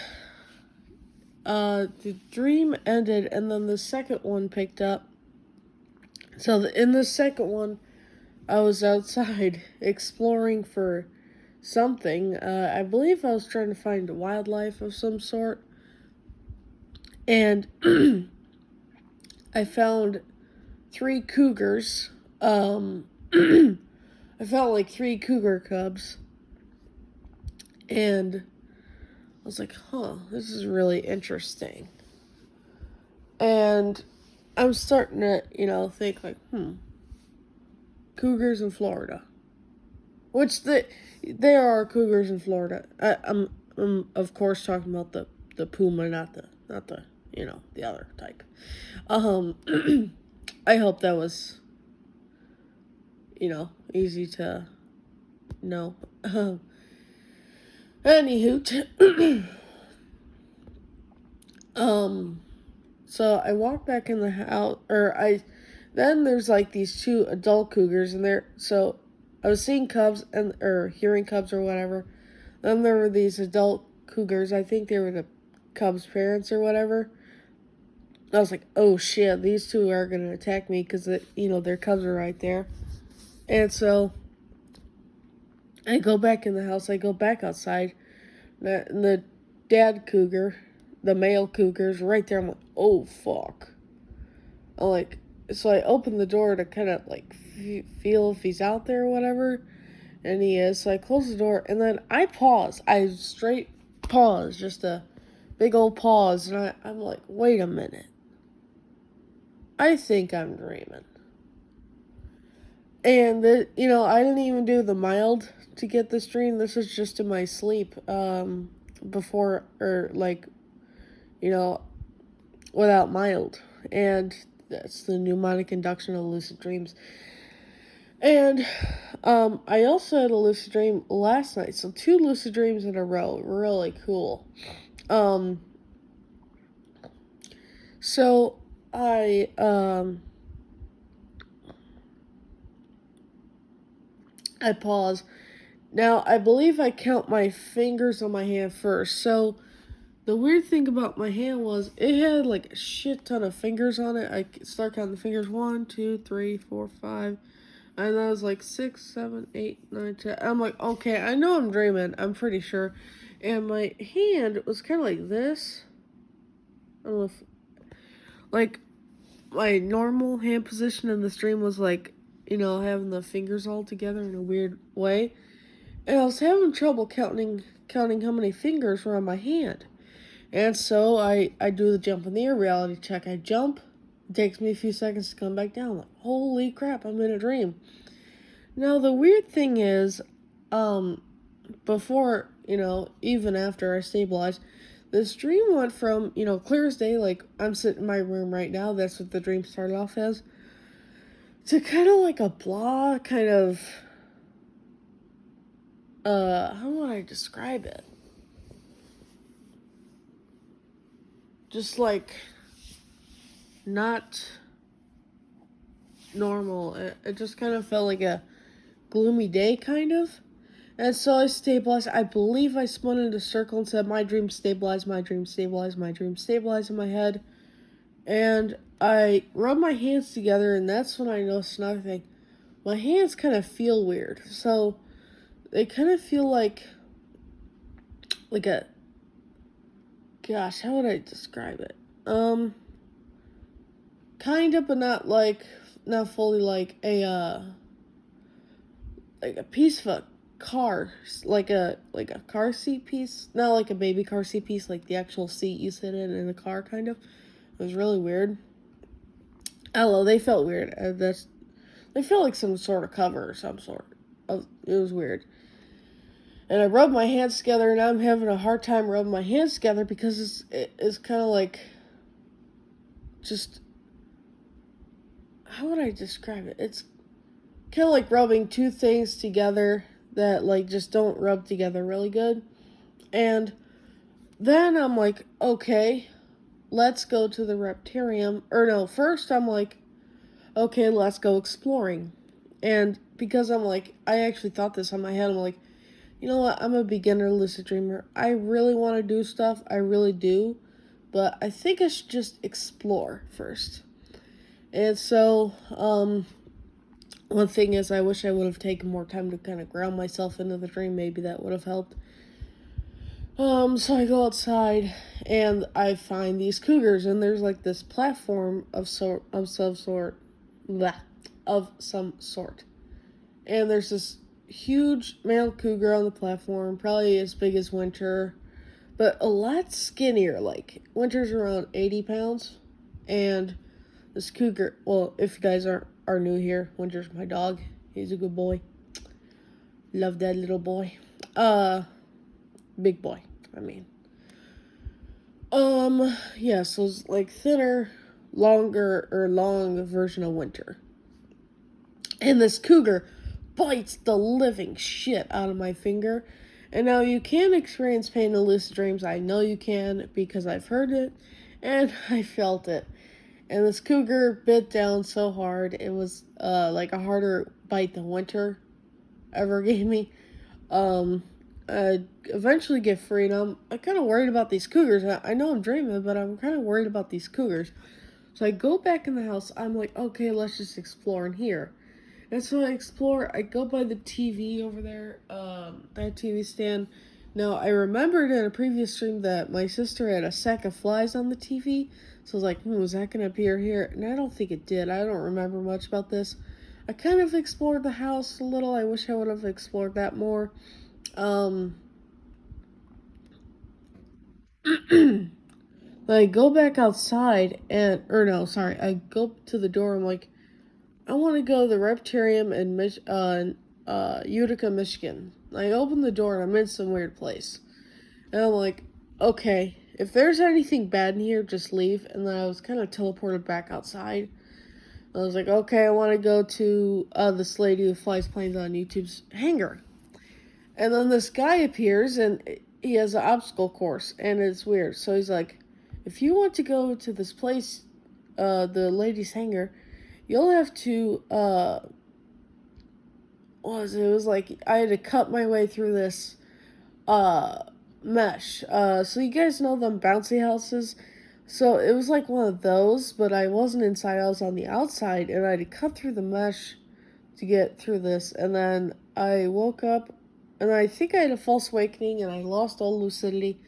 the dream ended, and then the second one picked up. So in the second one, I was outside exploring for something. I believe I was trying to find wildlife of some sort. And I found 3 cougars. I found like 3 cougar cubs. And I was like, huh, this is really interesting. And I'm starting to, think like, cougars in Florida. Which there are cougars in Florida. I'm of course talking about the puma, not the the other type. I hope that was easy to know. Anywho, so I walk back in the house, then there's like these 2 adult cougars, and so I was seeing cubs or hearing cubs or whatever. Then there were these adult cougars. I think they were the cubs' parents or whatever. I was like, oh shit, these 2 are gonna attack me because their cubs are right there. And so I go back in the house. I go back outside. And the dad cougar, the male cougar, is right there. I'm like, oh fuck. So I open the door to kind of like feel if he's out there or whatever, and he is. So I close the door, and then I pause. I straight pause, just a big old pause, and I'm like, wait a minute. I think I'm dreaming. And I didn't even do the mild to get this dream. This is just in my sleep, before, or like, without mild. And That's the mnemonic induction of lucid dreams. And I also had a lucid dream last night, so 2 lucid dreams in a row. Really cool. So I pause. Now I believe I count my fingers on my hand first. So the weird thing about my hand was it had like a shit ton of fingers on it. I start counting the fingers 1, 2, 3, 4, 5. And I was like 6, 7, 8, 9, 10. I'm like, okay, I know I'm dreaming. I'm pretty sure. And my hand was kind of like this. I don't know if, like, my normal hand position in this dream was like, having the fingers all together in a weird way. And I was having trouble counting how many fingers were on my hand. And so I do the jump in the air reality check. I jump. It takes me a few seconds to come back down. I'm like, holy crap, I'm in a dream. Now, the weird thing is, before, even after I stabilized, this dream went from, clear as day, like I'm sitting in my room right now, that's what the dream started off as, to kind of like a blah, kind of, how would I describe it? Just like, not normal. It just kind of felt like a gloomy day, kind of. And so I stabilized. I believe I spun into a circle and said, my dream stabilized, my dream stabilized, my dream stabilized in my head. And I rubbed my hands together, and that's when I noticed another thing. My hands kind of feel weird. So they kind of feel like a, gosh, how would I describe it? Kind of, but not fully like a piece of a car, like a car seat piece, not like a baby car seat piece, like the actual seat you sit in a car, kind of. It was really weird. I don't know, they felt weird. They felt like some sort of cover or some sort. It was weird. And I rubbed my hands together, and I'm having a hard time rubbing my hands together because it's kind of like, just, how would I describe it? It's kind of like rubbing 2 things together that like just don't rub together really good. And then I'm like, okay, let's go to the Reptarium. Or no, first I'm like, okay, let's go exploring. And because I'm like, I actually thought this on my head, I'm like, you know what, I'm a beginner lucid dreamer. I really want to do stuff, I really do, but I think I should just explore first. And so, one thing is, I wish I would have taken more time to kind of ground myself into the dream. Maybe that would have helped. So I go outside, and I find these cougars, and there's like this platform of some sort. And there's this huge male cougar on the platform, probably as big as Winter, but a lot skinnier. Like, Winter's around 80 pounds, and this cougar, well, if you guys are new here, Winter's my dog. He's a good boy. Love that little boy. Big boy, I mean. Yeah, so it's like thinner, long version of Winter. And this cougar bites the living shit out of my finger. And now you can experience pain in lucid dreams. I know you can because I've heard it and I felt it. And this cougar bit down so hard, it was like a harder bite than Winter ever gave me. I eventually get free, and I'm kind of worried about these cougars. I know I'm dreaming, but I'm kind of worried about these cougars. So I go back in the house. I'm like, okay, let's just explore in here. And so I explore. I go by the TV over there, that TV stand. Now, I remembered in a previous stream that my sister had a sack of flies on the TV. So I was like, was that going to appear here? And I don't think it did. I don't remember much about this. I kind of explored the house a little. I wish I would have explored that more. I go back outside I go to the door. I'm like, I want to go to the Reptarium in Utica, Michigan. I open the door and I'm in some weird place. And I'm like, okay, if there's anything bad in here, just leave. And then I was kind of teleported back outside. I was like, okay, I want to go to this lady who flies planes on YouTube's hangar. And then this guy appears, and he has an obstacle course, and it's weird. So he's like, if you want to go to this place, the lady's hangar, you'll have to, what was it? It was like, I had to cut my way through this, mesh. So you guys know them bouncy houses? So it was like one of those, but I wasn't inside, I was on the outside, and I had to cut through the mesh to get through this. And then I woke up, and I think I had a false awakening, and I lost all lucidity.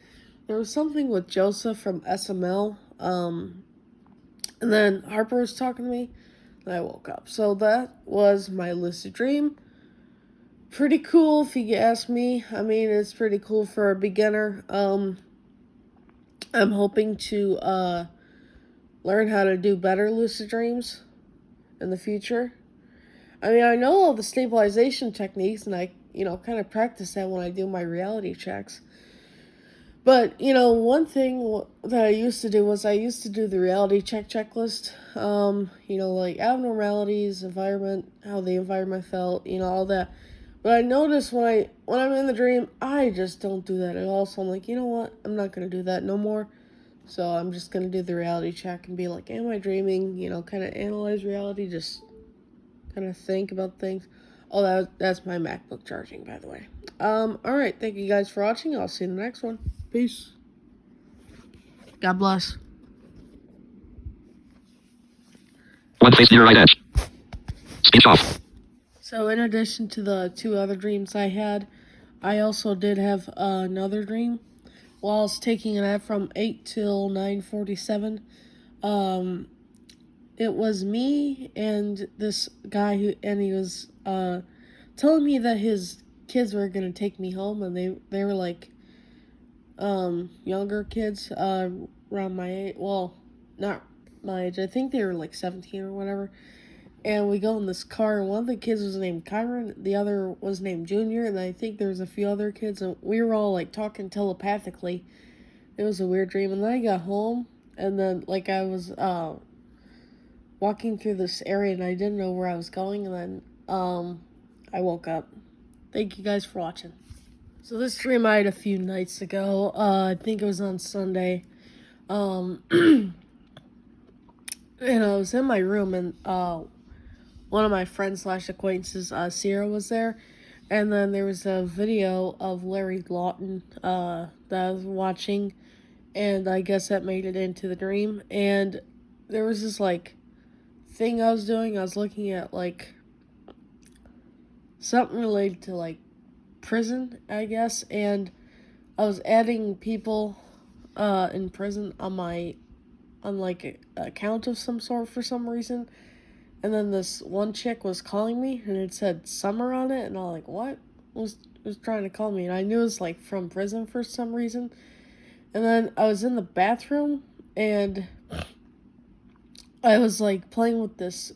There was something with Joseph from SML, and then Harper was talking to me, and I woke up. So that was my lucid dream. Pretty cool, if you ask me. I mean, it's pretty cool for a beginner. I'm hoping to learn how to do better lucid dreams in the future. I mean, I know all the stabilization techniques, and I, kind of practice that when I do my reality checks. But, one thing that I used to do was I used to do the reality check checklist. Like abnormalities, environment, how the environment felt, all that. But I notice when I'm in the dream, I just don't do that at all. So I'm like, you know what? I'm not going to do that no more. So I'm just going to do the reality check and be like, am I dreaming? Kind of analyze reality, just kind of think about things. Oh, that's my MacBook charging, by the way. Alright, thank you guys for watching. I'll see you in the next one. Peace. God bless. One face near right edge. Speech off. So in addition to the 2 other dreams I had, I also did have another dream. While I was taking a nap from 8 till 9:47, it was me and this guy he was telling me that his kids were gonna take me home, and they were like younger kids, around my age. Well, not my age. I think they were like 17 or whatever. And we go in this car, and one of the kids was named Kyron, the other was named Junior, and I think there was a few other kids, and we were all like talking telepathically. It was a weird dream. And then I got home, and then like I was walking through this area, and I didn't know where I was going, and then I woke up. Thank you guys for watching. So this dream I had a few nights ago. I think it was on Sunday. And I was in my room, and one of my friends / acquaintances, Sierra, was there. And then there was a video of Larry Lawton that I was watching, and I guess that made it into the dream. And there was this like thing I was doing. I was looking at like something related to like prison, I guess, and I was adding people in prison on like a account of some sort for some reason. And then this one chick was calling me, and it said Summer on it, and I was like, what was trying to call me? And I knew it was like from prison for some reason. And then I was in the bathroom, and I was like playing with this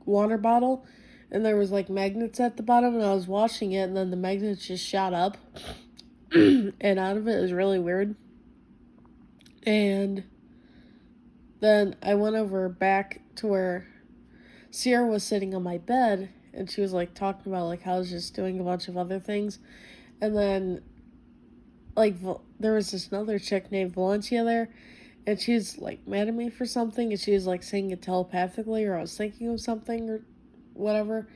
water bottle, and there was like magnets at the bottom, and I was washing it, and then the magnets just shot up and out of it. It was really weird. And then I went over back to where Sierra was sitting on my bed, and she was like talking about like how I was just doing a bunch of other things. And then like there was this another chick named Valencia there, and she was like mad at me for something, and she was like saying it telepathically, or I was thinking of something or whatever.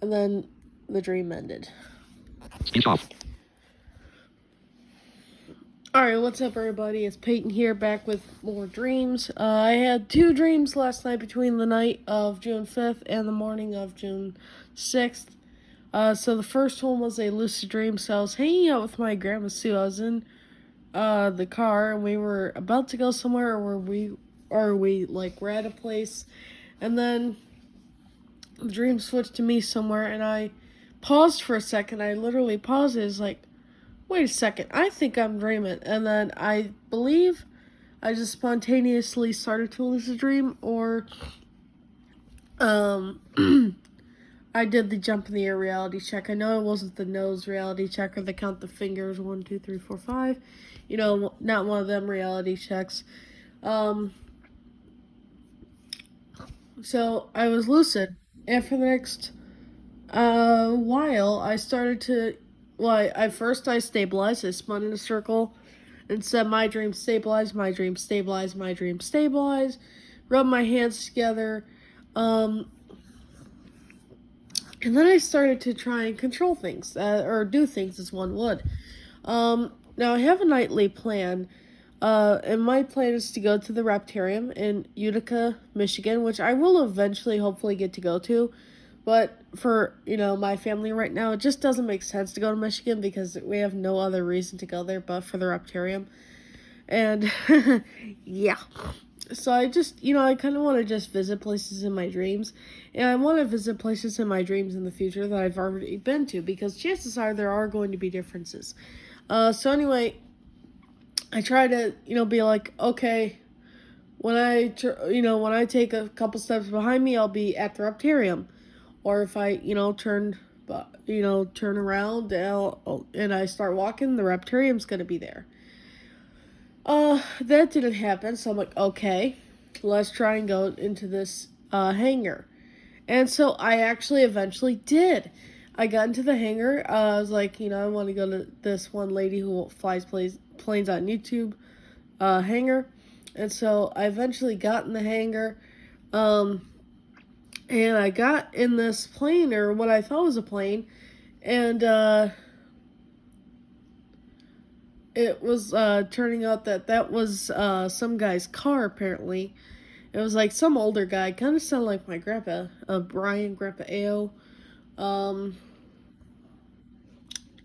And then the dream ended. Speech off. Alright, what's up everybody? It's Peyton here, back with more dreams. I had 2 dreams last night between the night of June 5th and the morning of June 6th. So the first one was a lucid dream. So I was hanging out with my grandma Sue. I was in the car, and we were about to go somewhere, or we like were at a place, and then the dream switched to me somewhere, and I paused for a second. I literally paused. It was like, wait a second, I think I'm dreaming. And then I believe I just spontaneously started to lucid dream, or I did the jump in the air reality check. I know it wasn't the nose reality check or the count the fingers 1, 2, 3, 4, 5. Not one of them reality checks. So I was lucid, and for the next while, I started to. Well, I stabilized. I spun in a circle and said, "My dream stabilize, my dream stabilize, my dream stabilize." Rubbed my hands together, um, and then I started to try and control things, or do things as one would. Now I have a nightly plan. And my plan is to go to the Reptarium in Utica, Michigan, which I will eventually hopefully get to go to. But for, my family right now, it just doesn't make sense to go to Michigan because we have no other reason to go there but for the Reptarium. And yeah. So I just, I kind of want to just visit places in my dreams. And I want to visit places in my dreams in the future that I've already been to because chances are there are going to be differences. So anyway, I try to, be like, okay, when I take a couple steps behind me, I'll be at the Reptarium. Or if I, turn around and I start walking, the Reptarium's gonna be there. That didn't happen, so I'm like, okay, let's try and go into this hangar. And so I actually eventually did. I got into the hangar. I was like, I want to go to this one lady who flies planes on YouTube hangar. And so I eventually got in the hangar. And I got in this plane, or what I thought was a plane. And it was turning out that was some guy's car, apparently. It was like some older guy, kind of sounded like my grandpa, Brian, Grandpa Ao. Um,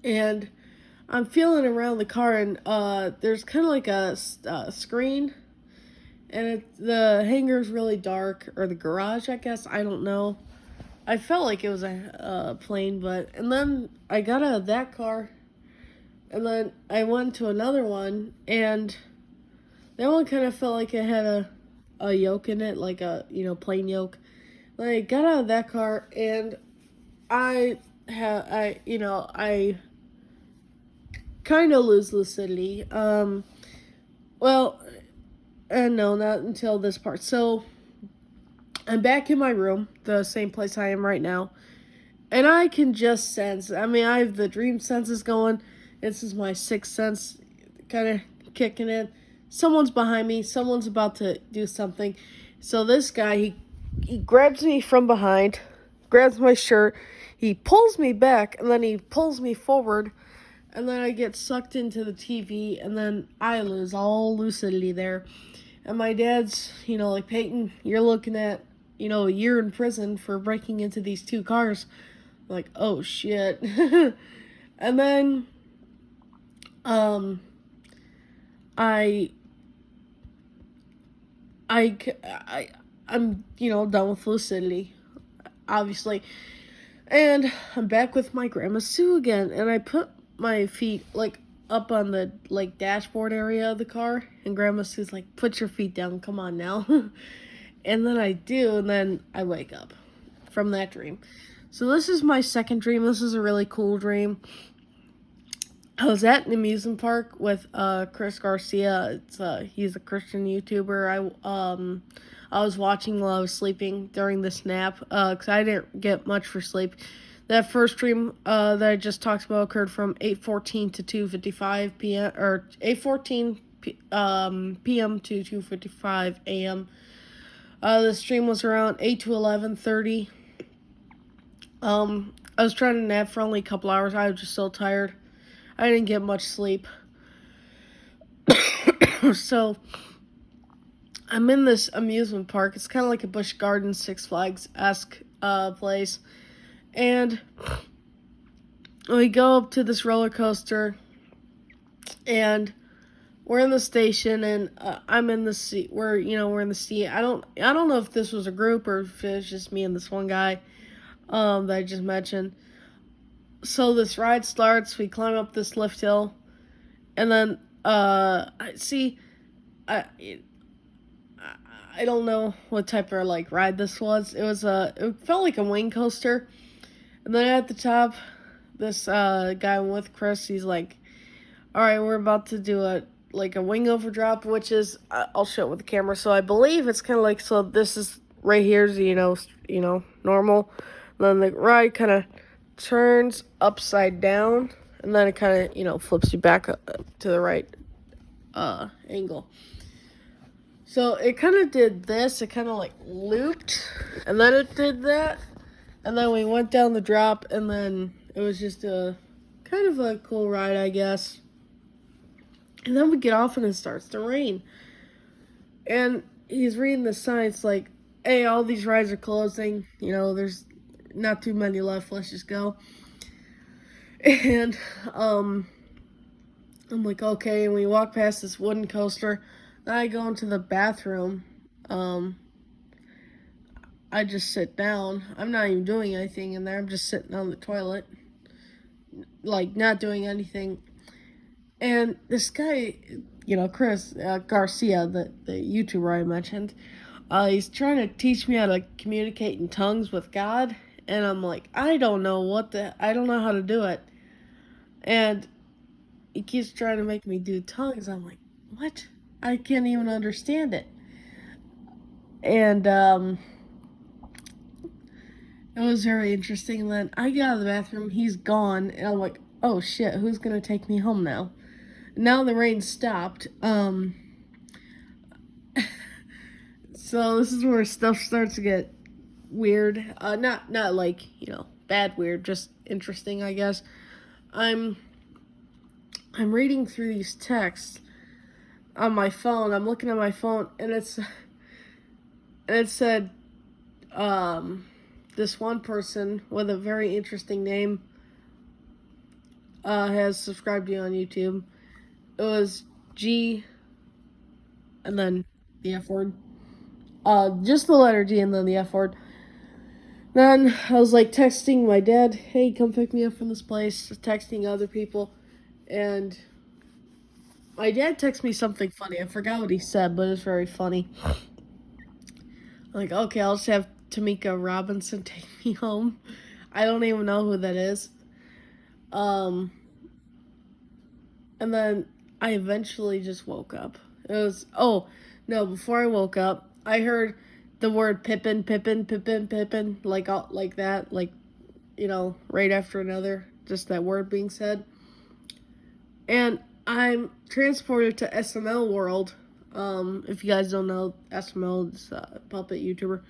and I'm feeling around the car, and there's kind of like a screen, and the hangar's really dark, or the garage, I guess. I don't know. I felt like it was a plane, and then I got out of that car, and then I went to another one, and that one kind of felt like it had a yoke in it, like a plane yoke. Then I got out of that car, and I kind of lose lucidity. Well, and no, not until this part. So I'm back in my room, the same place I am right now, and I can just sense. I mean, I have the dream senses going. This is my sixth sense kind of kicking in. Someone's behind me. Someone's about to do something. So this guy, he grabs me from behind, grabs my shirt, he pulls me back, and then he pulls me forward, and then I get sucked into the TV, and then I lose all lucidity there. And my dad's, like, Peyton, you're looking at, a year in prison for breaking into these two cars. I'm like, oh shit. And then, I, I'm, done with lucidity, obviously. And I'm back with my Grandma Sue again, and I put my feet, like, up on the, like, dashboard area of the car, and Grandma Sue's like, put your feet down, come on now. And then I do, and then I wake up from that dream. So this is my second dream. This is a really cool dream. I was at an amusement park with Chris Garcia. He's a Christian YouTuber. I was watching while I was sleeping during this nap because I didn't get much for sleep. That first dream that I just talked about occurred from 8:14 to 2:55 p.m. or 8:14 p.m. to 2:55 a.m. The stream was around 8 to 11:30. I was trying to nap for only a couple hours. I was just so tired. I didn't get much sleep. So I'm in this amusement park. It's kind of like a Busch Gardens, Six Flags-esque place. And we go up to this roller coaster, and we're in the station, and I'm in the seat. We're in the seat. I don't know if this was a group or if it was just me and this one guy that I just mentioned. So this ride starts. We climb up this lift hill, and then I don't know what type of like ride this was. It felt like a wing coaster, and then at the top, this guy with Chris, he's like, "All right, we're about to do a wing overdrop," which is I'll show it with the camera. So I believe it's kind of like this is right here's, normal. And then the ride kind of turns upside down, and then it kind of, flips you back up to the right angle. So it kind of did this. It kind of like looped, and then it did that, and then we went down the drop, and then it was just a kind of a cool ride, I guess. And then we get off, and it starts to rain. And he's reading the signs like, hey, all these rides are closing. There's not too many left. Let's just go. And I'm like, okay. And we walk past this wooden coaster. Then I go into the bathroom. I just sit down. I'm not even doing anything in there. I'm just sitting on the toilet, like not doing anything. And this guy, Chris Garcia, the YouTuber I mentioned, he's trying to teach me how to communicate in tongues with God. And I'm like, I don't know how to do it. And he keeps trying to make me do tongues. I'm like, what? I can't even understand it. And it was very interesting. And then I get out of the bathroom, he's gone, and I'm like, oh shit, who's gonna take me home now? Now the rain stopped. So this is where stuff starts to get weird. Not like, bad weird, just interesting, I guess. I'm reading through these texts on my phone. I'm looking at my phone, and it said, this one person with a very interesting name has subscribed to you on YouTube. It was G, and then the F word. Just the letter G and then the F word. Then I was like texting my dad, hey, come pick me up from this place. Texting other people, and my dad texted me something funny. I forgot what he said, but it's very funny. I'm like, okay, I'll just have Tamika Robinson take me home. I don't even know who that is. And then I eventually just woke up. It was, before I woke up, I heard the word Pippin, like that, right after another, just that word being said. And I'm transported to SML World. If you guys don't know, SML is a puppet YouTuber,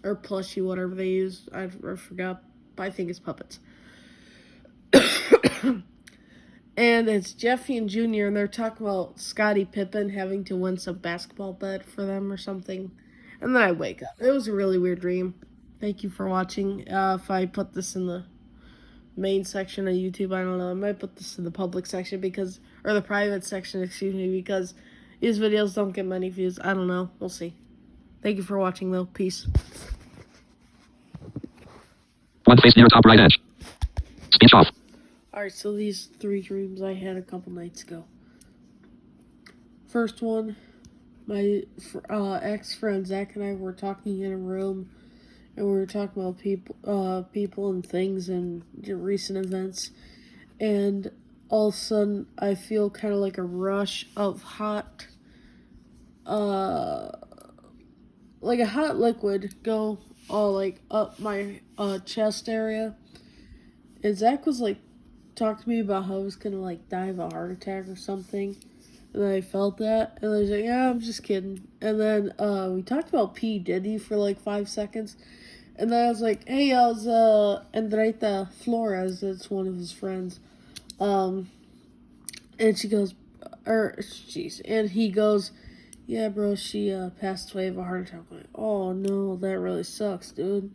or plushie, whatever they use. I forgot, but I think it's puppets. And it's Jeffy and Junior, and they're talking about Scottie Pippen having to win some basketball bet for them or something. And then I wake up. It was a really weird dream. Thank you for watching. If I put this in the main section of YouTube, I don't know. I might put this in the public section or the private section, because these videos don't get many views. I don't know. We'll see. Thank you for watching, though. Peace. One face near top right edge. Speech off. Alright, so these 3 dreams I had a couple nights ago. First one, my ex-friend Zach and I were talking in a room, and we were talking about people and things and recent events, and all of a sudden I feel kind of like a rush of hot, like a hot liquid go all up my chest area, and Zach was talked to me about how I was gonna die of a heart attack or something. And then I felt that, and I was like, yeah, I'm just kidding. And then we talked about P. Diddy for 5 seconds. And then I was like, hey, I was Andreita Flores, that's one of his friends. And she goes, and he goes, yeah, bro, she passed away of a heart attack. I'm like, oh no, that really sucks, dude.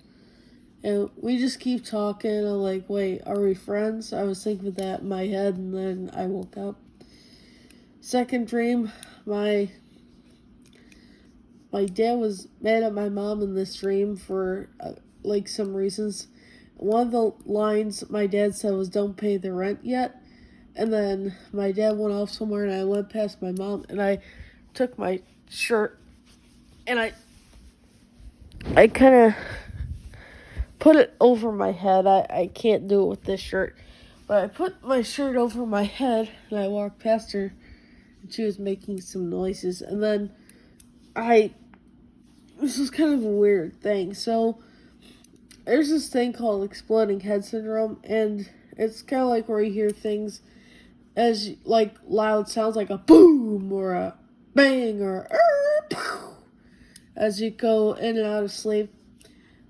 And we just keep talking. I'm like, wait, are we friends? I was thinking that in my head, and then I woke up. Second dream, my dad was mad at my mom in this dream for, some reasons. One of the lines my dad said was, don't pay the rent yet. And then my dad went off somewhere, and I went past my mom, and I took my shirt, and I kind of put it over my head. I can't do it with this shirt, but I put my shirt over my head, and I walked past her, and she was making some noises, and then I this is kind of a weird thing. So there's this thing called exploding head syndrome, and it's kind of like where you hear things as like loud sounds like a boom or a bang or as you go in and out of sleep.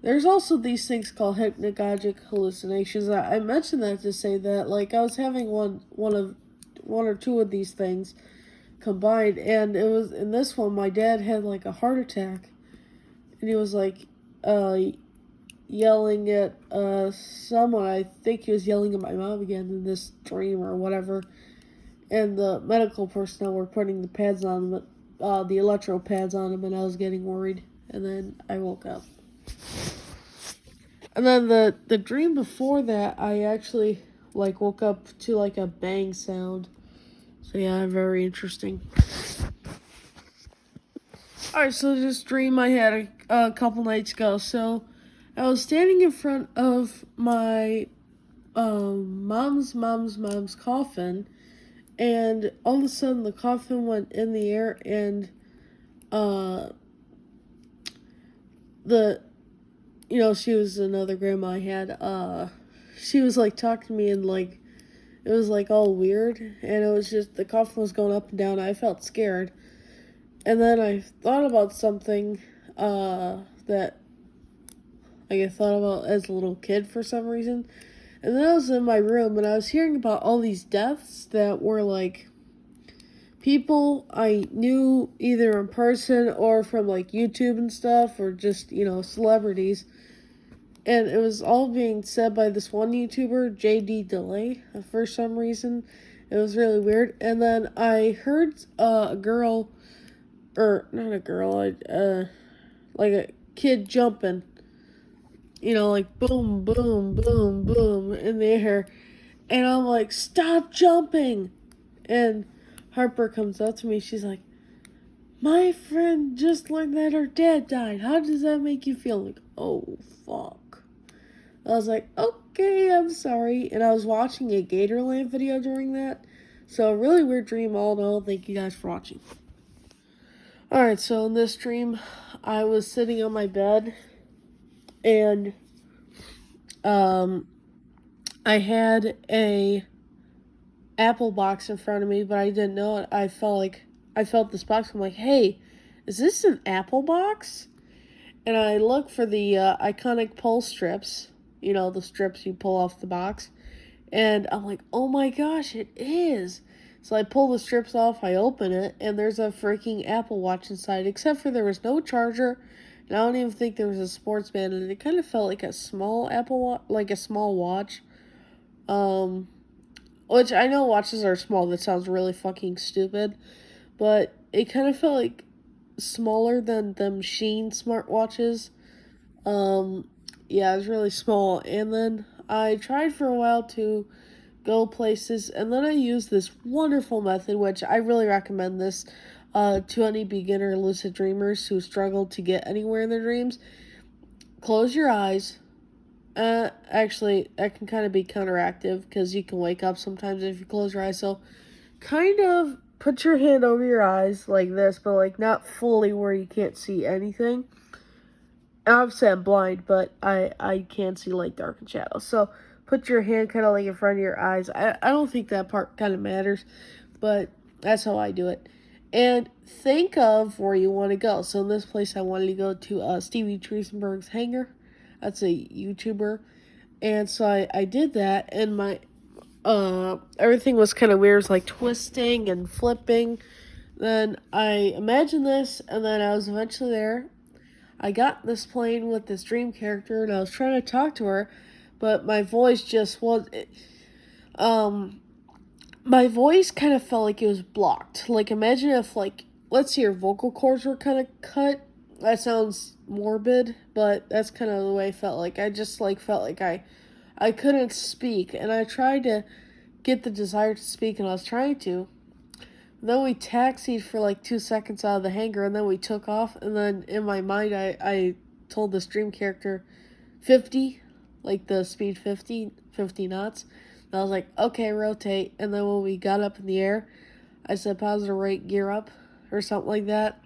There's also these things called hypnagogic hallucinations. I mentioned that to say that like I was having one or two of these things combined, and it was in this one my dad had like a heart attack, and he was like yelling at someone. I think he was yelling at my mom again in this dream or whatever. And the medical personnel were putting the pads on him, the electro pads on him, and I was getting worried. And then I woke up. And then the dream before that, I actually like woke up to like a bang sound. So yeah, very interesting. Alright, so this dream I had a couple nights ago. So I was standing in front of my mom's coffin, and all of a sudden the coffin went in the air, and she was another grandma I had, she was like talking to me, and like it was like all weird, and it was just the coffin was going up and down. I felt scared. And then I thought about something that I thought about as a little kid for some reason. And then I was in my room, and I was hearing about all these deaths that were like people I knew either in person or from like YouTube and stuff, or just, celebrities. And it was all being said by this one YouTuber, JD Delay, for some reason. It was really weird. And then I heard a girl, or not a girl, like a kid jumping. Like boom, boom, boom, boom in the air. And I'm like, stop jumping. And Harper comes up to me. She's like, my friend just learned that her dad died. How does that make you feel? I'm like, oh, fuck. I was like, okay, I'm sorry. And I was watching a Gatorland video during that. So, a really weird dream, all in all. Thank you guys for watching. Alright, so in this dream, I was sitting on my bed, and I had a apple box in front of me, but I didn't know it. I felt this box. I'm like, hey, is this an apple box? And I look for the iconic pull strips, the strips you pull off the box. And I'm like, oh my gosh, it is. So I pull the strips off, I open it, and there's a freaking Apple Watch inside, except for there was no charger, and I don't even think there was a sports band, and it kind of felt like a small Apple Watch, like a small watch. Which I know watches are small, that sounds really fucking stupid, but it kind of felt like smaller than them Sheen smartwatches. Yeah, it was really small, and then I tried for a while to go places, and then I used this wonderful method, which I really recommend this to any beginner lucid dreamers who struggle to get anywhere in their dreams. Close your eyes. Actually, that can kind of be counteractive, because you can wake up sometimes if you close your eyes, so kind of put your hand over your eyes like this, but like not fully where you can't see anything. And obviously I'm blind, but I can see light, dark, and shadows, so put your hand kind of like in front of your eyes. I don't think that part kind of matters, but that's how I do it. And think of where you want to go. So in this place, I wanted to go to Stevie Triesenberg's hangar. That's a YouTuber. And so I did that, and my everything was kind of weird. It was like twisting and flipping. Then I imagined this, and then I was eventually there. I got in this plane with this dream character, and I was trying to talk to her, but my voice just was, my voice kind of felt like it was blocked. Like, imagine if, like, let's say your vocal cords were kind of cut. That sounds morbid, but that's kind of the way I felt. Like, I just, like, felt like I couldn't speak, and I tried to get the desire to speak, and I was trying to. And then we taxied for, like, 2 seconds out of the hangar, and then we took off, and then in my mind, I told this dream character 50, like the speed 50 knots. And I was like, okay, rotate. And then when we got up in the air, I said positive rate, gear up, or something like that.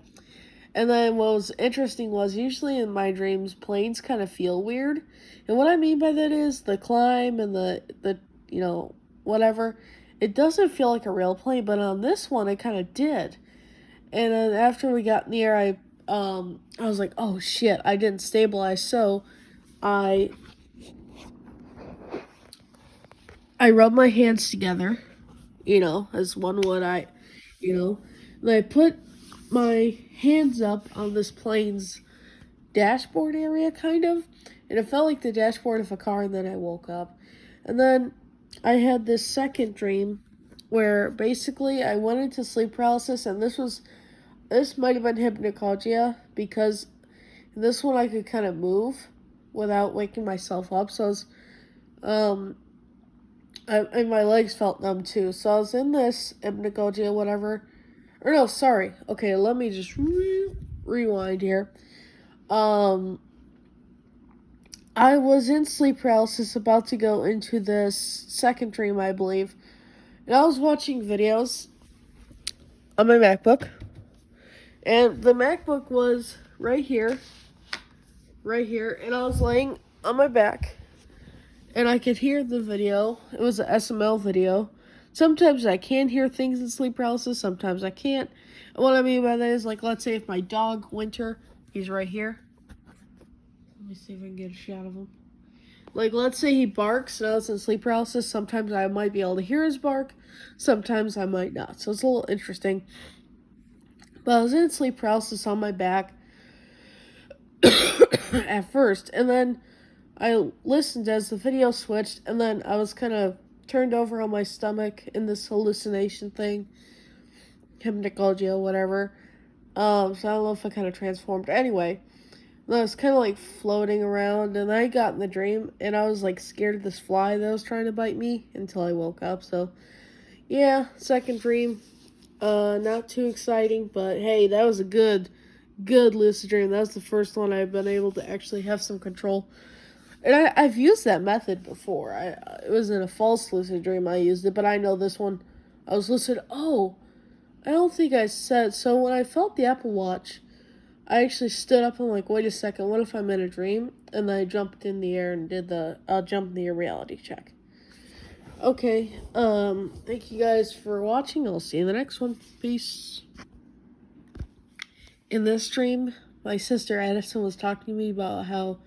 And then what was interesting was usually in my dreams, planes kind of feel weird. And what I mean by that is the climb and the whatever. It doesn't feel like a real plane, but on this one, it kind of did. And then after we got near, I was like, oh shit, I didn't stabilize. So I rubbed my hands together, as one would. And I put my hands up on this plane's dashboard area, kind of, and it felt like the dashboard of a car. And then I woke up, and then I had this second dream where basically I went into sleep paralysis, and this might have been hypnagogia, because in this one I could kind of move without waking myself up. So I was, and my legs felt numb too. So I was in this hypnagogia, whatever. Or no, sorry. Okay, let me just rewind here. I was in sleep paralysis, about to go into this second dream, I believe. And I was watching videos on my MacBook. And the MacBook was right here. And I was laying on my back. And I could hear the video. It was an SML video. Sometimes I can hear things in sleep paralysis, sometimes I can't. And what I mean by that is, like, let's say if my dog, Winter, he's right here. Let me see if I can get a shot of him. Like, let's say he barks and I was in sleep paralysis. Sometimes I might be able to hear his bark. Sometimes I might not. So it's a little interesting. But I was in sleep paralysis on my back at first. And then I listened as the video switched. And then I was kind of turned over on my stomach in this hallucination thing. Hypnagogia, whatever. So I don't know if I kind of transformed. Anyway, I was kind of like floating around, and I got in the dream, and I was like scared of this fly that was trying to bite me until I woke up. So, yeah, second dream. Not too exciting, but hey, that was a good lucid dream. That was the first one I've been able to actually have some control. And I've used that method before. It was in a false lucid dream I used it, but I know this one, I was lucid. Oh, I don't think I said. So when I felt the Apple Watch, I actually stood up and like, wait a second, what if I'm in a dream? And then I jumped in the air and did the jump in the air reality check. Okay, thank you guys for watching. I'll see you in the next one. Peace. In this dream, my sister Addison was talking to me about how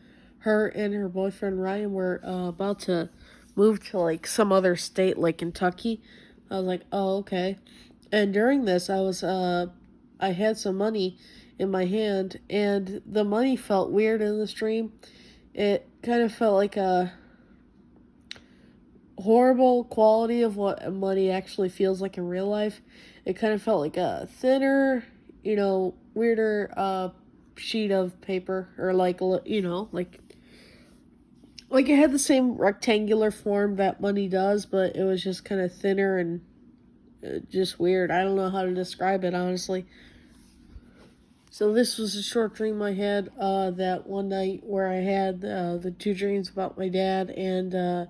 her and her boyfriend Ryan were about to move to like some other state, like Kentucky. I was like, oh, okay. And during this, I had some money in my hand, and the money felt weird in this dream. It kind of felt like a horrible quality of what money actually feels like in real life. It kind of felt like a thinner, weirder sheet of paper, or like like it had the same rectangular form that money does, but it was just kind of thinner and just weird. I don't know how to describe it, honestly. So this was a short dream I had that one night, where I had the two dreams about my dad, and the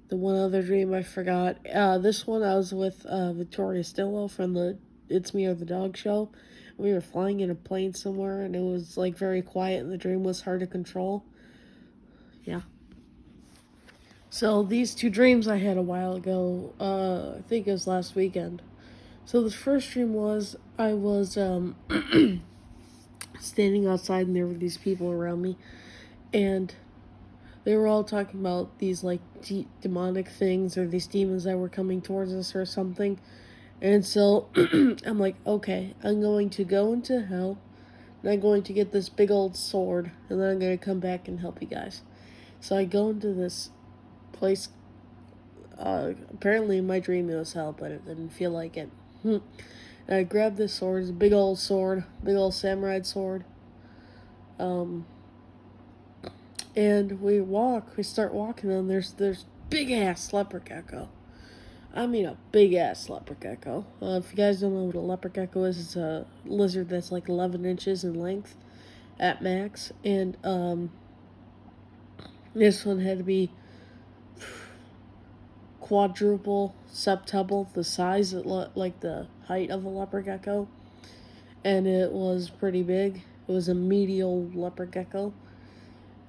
one other dream I forgot. This one I was with Victoria Stilwell from the It's Me or the Dog show. We were flying in a plane somewhere, and it was like very quiet, and the dream was hard to control. Yeah. So these two dreams I had a while ago. I think it was last weekend. So the first dream was I was standing outside, and there were these people around me, and they were all talking about these like demonic things, or these demons that were coming towards us or something. And so I'm like, okay, I'm going to go into hell, and I'm going to get this big old sword, and then I'm going to come back and help you guys. So I go into this place. Apparently in my dream it was hell, but it didn't feel like it. And I grabbed this sword. It's a big old sword, big old samurai sword. And we start walking, and there's big ass leopard gecko. I mean, a big ass leopard gecko. If you guys don't know what a leopard gecko is, it's a lizard that's like 11 inches in length at max. And this one had to be quadruple, septuple the size, like the height of a leopard gecko. and it was pretty big. It was a medial leopard gecko,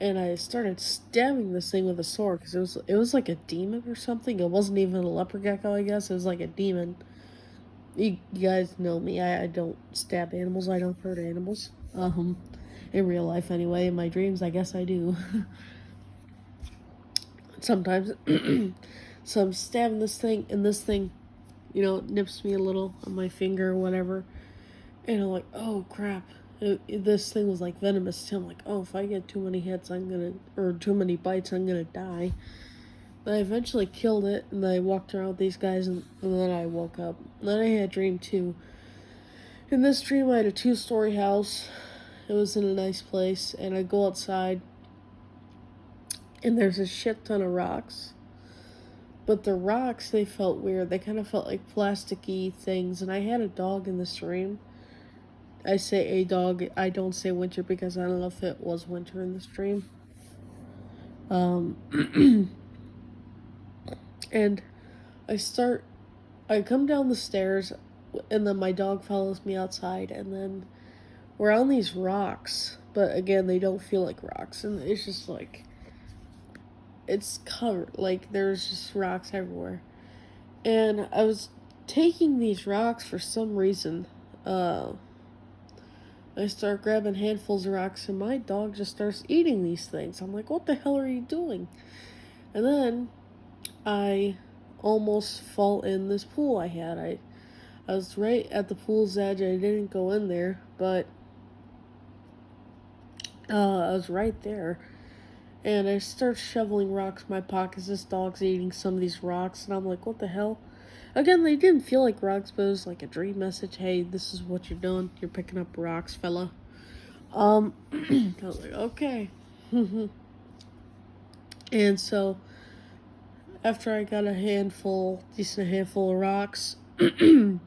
and I started stabbing this thing with a sword because it was like a demon or something. It wasn't even a leopard gecko, I guess. It was like a demon. You guys know me. I don't stab animals. I don't hurt animals. In real life anyway. In my dreams, I guess I do. Sometimes. So I'm stabbing this thing, and this thing, nips me a little on my finger or whatever. And I'm like, oh crap. This thing was like venomous too. I'm like, oh, if I get too many hits, or too many bites, I'm gonna die. But I eventually killed it, and I walked around with these guys, and then I woke up. And then I had a dream too. In this dream, I had a 2-story house. It was in a nice place, and I go outside, and there's a shit ton of rocks. But the rocks, they felt weird. They kind of felt like plasticky things, and I had a dog in this dream. I say a dog, I don't say winter because I don't know if it was winter in this dream. And I come down the stairs, and then my dog follows me outside, and then we're on these rocks, but again, they don't feel like rocks, and it's just like, it's covered, like, there's just rocks everywhere. And I was taking these rocks for some reason. I start grabbing handfuls of rocks, and my dog just starts eating these things. I'm like, what the hell are you doing? And then I almost fall in this pool I had. I was right at the pool's edge. I didn't go in there, but I was right there. And I start shoveling rocks in my pockets. This dog's eating some of these rocks, and I'm like, what the hell? Again, they didn't feel like rocks, but it was like a dream message. Hey, this is what you're doing. You're picking up rocks, fella. I was like, okay. And so, after I got decent handful of rocks, I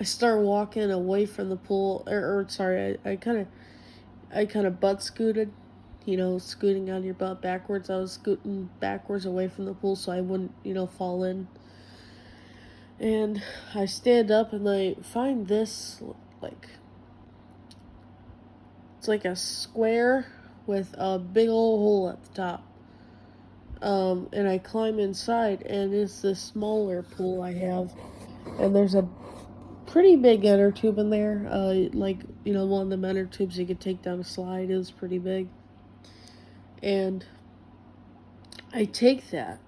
start walking away from the pool, I kind of butt scooted, scooting on your butt backwards. I was scooting backwards away from the pool so I wouldn't, fall in. And I stand up and I find this, like, it's like a square with a big old hole at the top. And I climb inside, and it's this smaller pool I have, and there's a pretty big inner tube in there, one of them inner tubes you could take down a slide. It was pretty big. And I take that,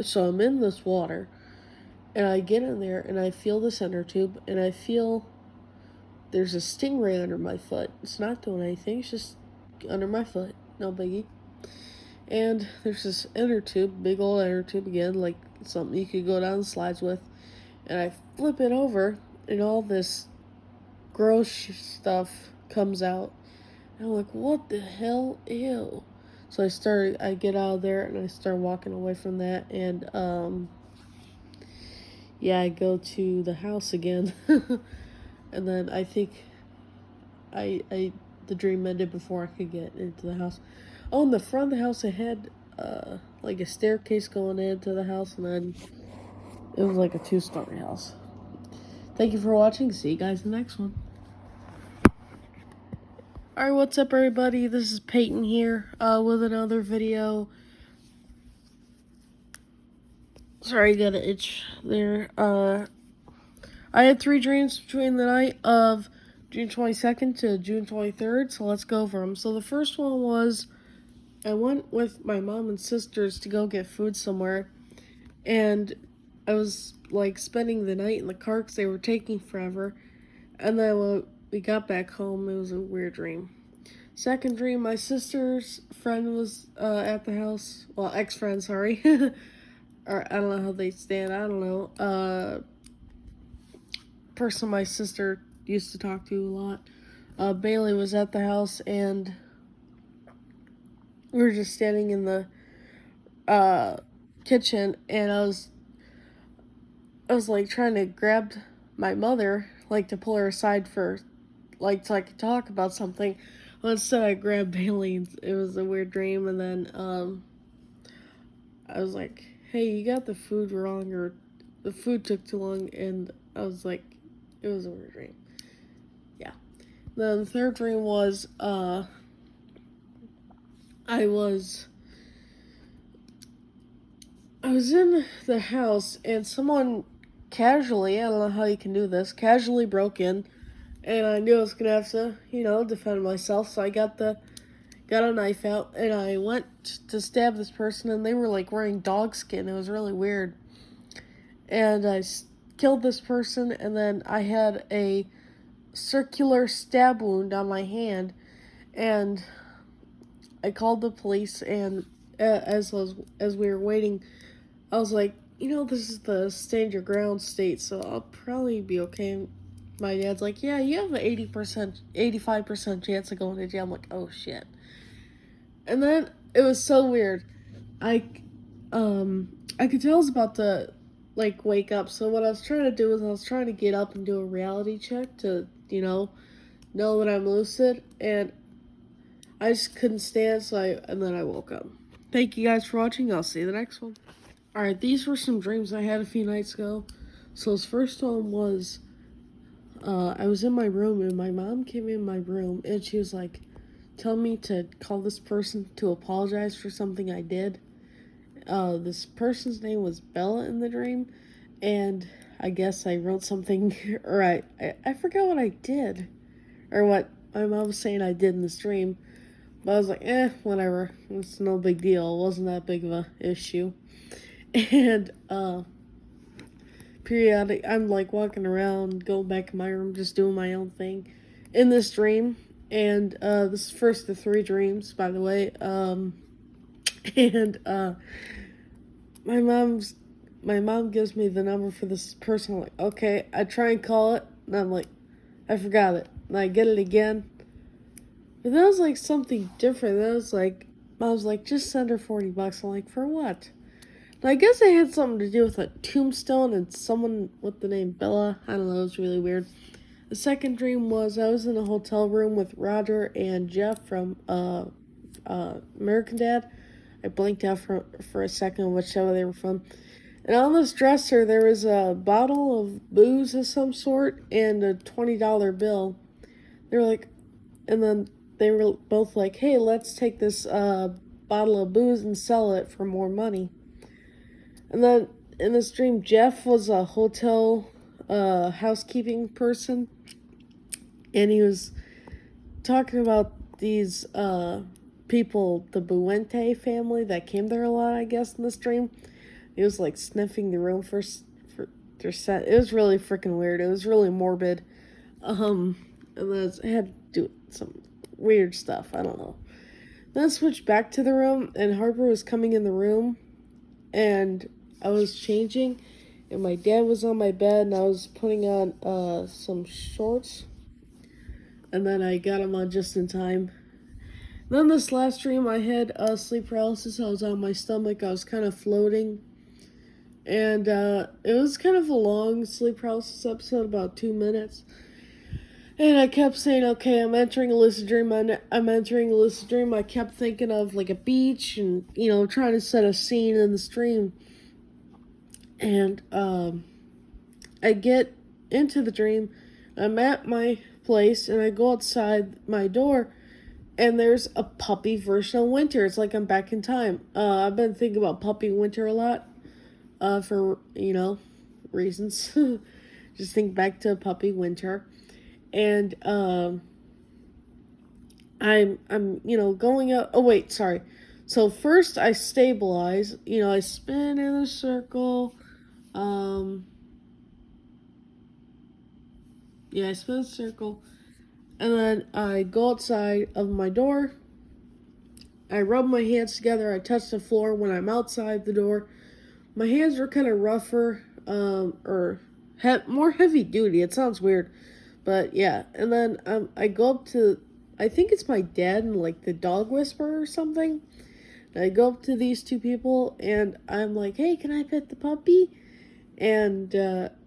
so I'm in this water, and I get in there, and I feel this inner tube, and I feel there's a stingray under my foot. It's not doing anything, it's just under my foot, no biggie. And there's this inner tube, big old inner tube again, like something you could go down the slides with. And I flip it over, and all this gross stuff comes out. And I'm like, what the hell? Ew. So I get out of there, and I start walking away from that. And, I go to the house again. And then I think the dream ended before I could get into the house. Oh, in the front of the house, it had, like a staircase going into the house, and then it was like a 2-story house. Thank you for watching. See you guys in the next one. Alright, what's up, everybody? This is Peyton here, with another video. Sorry, I got an itch there. I had 3 dreams between the night of June 22nd to June 23rd, so let's go over them. So the first one was, I went with my mom and sisters to go get food somewhere, and I was, like, spending the night in the car because they were taking forever, and then when we got back home, it was a weird dream. Second dream, my sister's friend was at the house, well, ex-friend, sorry, or I don't know how they stand, I don't know, person my sister used to talk to a lot. Bailey was at the house, and we were just standing in the kitchen, and I was like trying to grab my mother, like to pull her aside for, like, so I could talk about something. Well, instead I grabbed Bailey. It was a weird dream, and then I was like, hey, you got the food wrong, or the food took too long, and I was like, it was a weird dream. Yeah. Then the third dream was I was in the house and someone casually, I don't know how you can do this, casually broke in, and I knew I was gonna have to, defend myself. So I got a knife out and I went to stab this person, and they were like wearing dog skin. It was really weird. And I killed this person, and then I had a circular stab wound on my hand, and I called the police. And as we were waiting, I was like, this is the stand your ground state, so I'll probably be okay. My dad's like, yeah, you have an 80%, 85% chance of going to jail. I'm like, oh shit. And then it was so weird. I, I could tell I was about to, wake up. So what I was trying to do was I was trying to get up and do a reality check to, know that I'm lucid. And I just couldn't stand, and then I woke up. Thank you guys for watching. I'll see you in the next one. Alright, these were some dreams I had a few nights ago. So this first one was, I was in my room and my mom came in my room and she was like, tell me to call this person to apologize for something I did. This person's name was Bella in the dream, and I guess I wrote something, or I forgot what I did, or what my mom was saying I did in this dream, but I was like, whatever, it's no big deal, it wasn't that big of a issue. And periodic, I'm like walking around, going back in my room, just doing my own thing in this dream. And this is first of 3 dreams, by the way. And my mom gives me the number for this person. I'm like, okay. I try and call it, and I'm like, I forgot it. And I get it again. But that was like something different. That was like, Mom's like, just send her $40. I'm like, for what? I guess it had something to do with a tombstone and someone with the name Bella. I don't know, it was really weird. The second dream was I was in a hotel room with Roger and Jeff from American Dad. I blinked out for a second what show they were from. And on this dresser, there was a bottle of booze of some sort and a $20 bill. They were like, and then they were both like, hey, let's take this bottle of booze and sell it for more money. And then in this dream, Jeff was a hotel housekeeping person, and he was talking about these people, the Buente family that came there a lot, I guess, in this dream. He was like sniffing the room for their set. It was really freaking weird. It was really morbid. And then it had to do some weird stuff. I don't know. Then I switched back to the room, and Harper was coming in the room, and I was changing, and my dad was on my bed, and I was putting on some shorts, and then I got him on just in time. Then this last dream, I had sleep paralysis. I was on my stomach. I was kind of floating, and it was kind of a long sleep paralysis episode, about 2 minutes. And I kept saying, okay, I'm entering a lucid dream. I'm entering a lucid dream. I kept thinking of like a beach and, trying to set a scene in the dream. And I get into the dream. I'm at my place and I go outside my door and there's a puppy version of Winter. It's like I'm back in time. I've been thinking about Puppy Winter a lot for, reasons. Just think back to Puppy Winter. And I'm going up. Oh wait, sorry. So first I stabilize. I spin in a circle. I spin a circle, and then I go outside of my door. I rub my hands together. I touch the floor when I'm outside the door. My hands are kind of rougher, or more heavy duty. It sounds weird. But yeah, and then I go up to, I think it's my dad and like the dog whisperer or something. And I go up to these 2 people and I'm like, hey, can I pet the puppy? And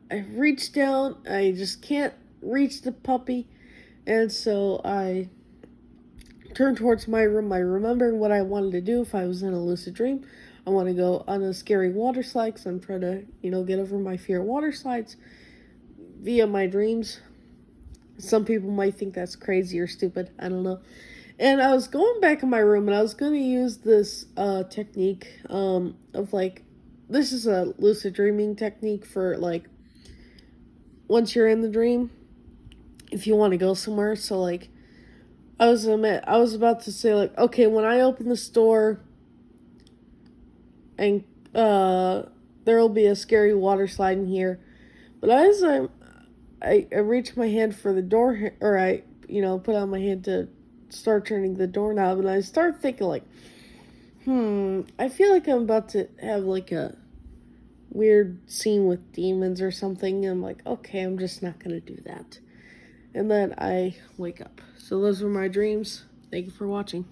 I reach down, I just can't reach the puppy. And so I turn towards my room. I remember what I wanted to do if I was in a lucid dream. I want to go on a scary water slide because I'm trying to, get over my fear of water slides via my dreams. Some people might think that's crazy or stupid. I don't know. And I was going back in my room and I was going to use this technique of like, this is a lucid dreaming technique for like, once you're in the dream, if you want to go somewhere. So like, I was about to say like, okay, when I open this door and there will be a scary water slide in here. But as I reach my hand for the door, or I, put out my hand to start turning the doorknob, and I start thinking like, I feel like I'm about to have like a weird scene with demons or something. And I'm like, okay, I'm just not gonna do that. And then I wake up. So those were my dreams. Thank you for watching.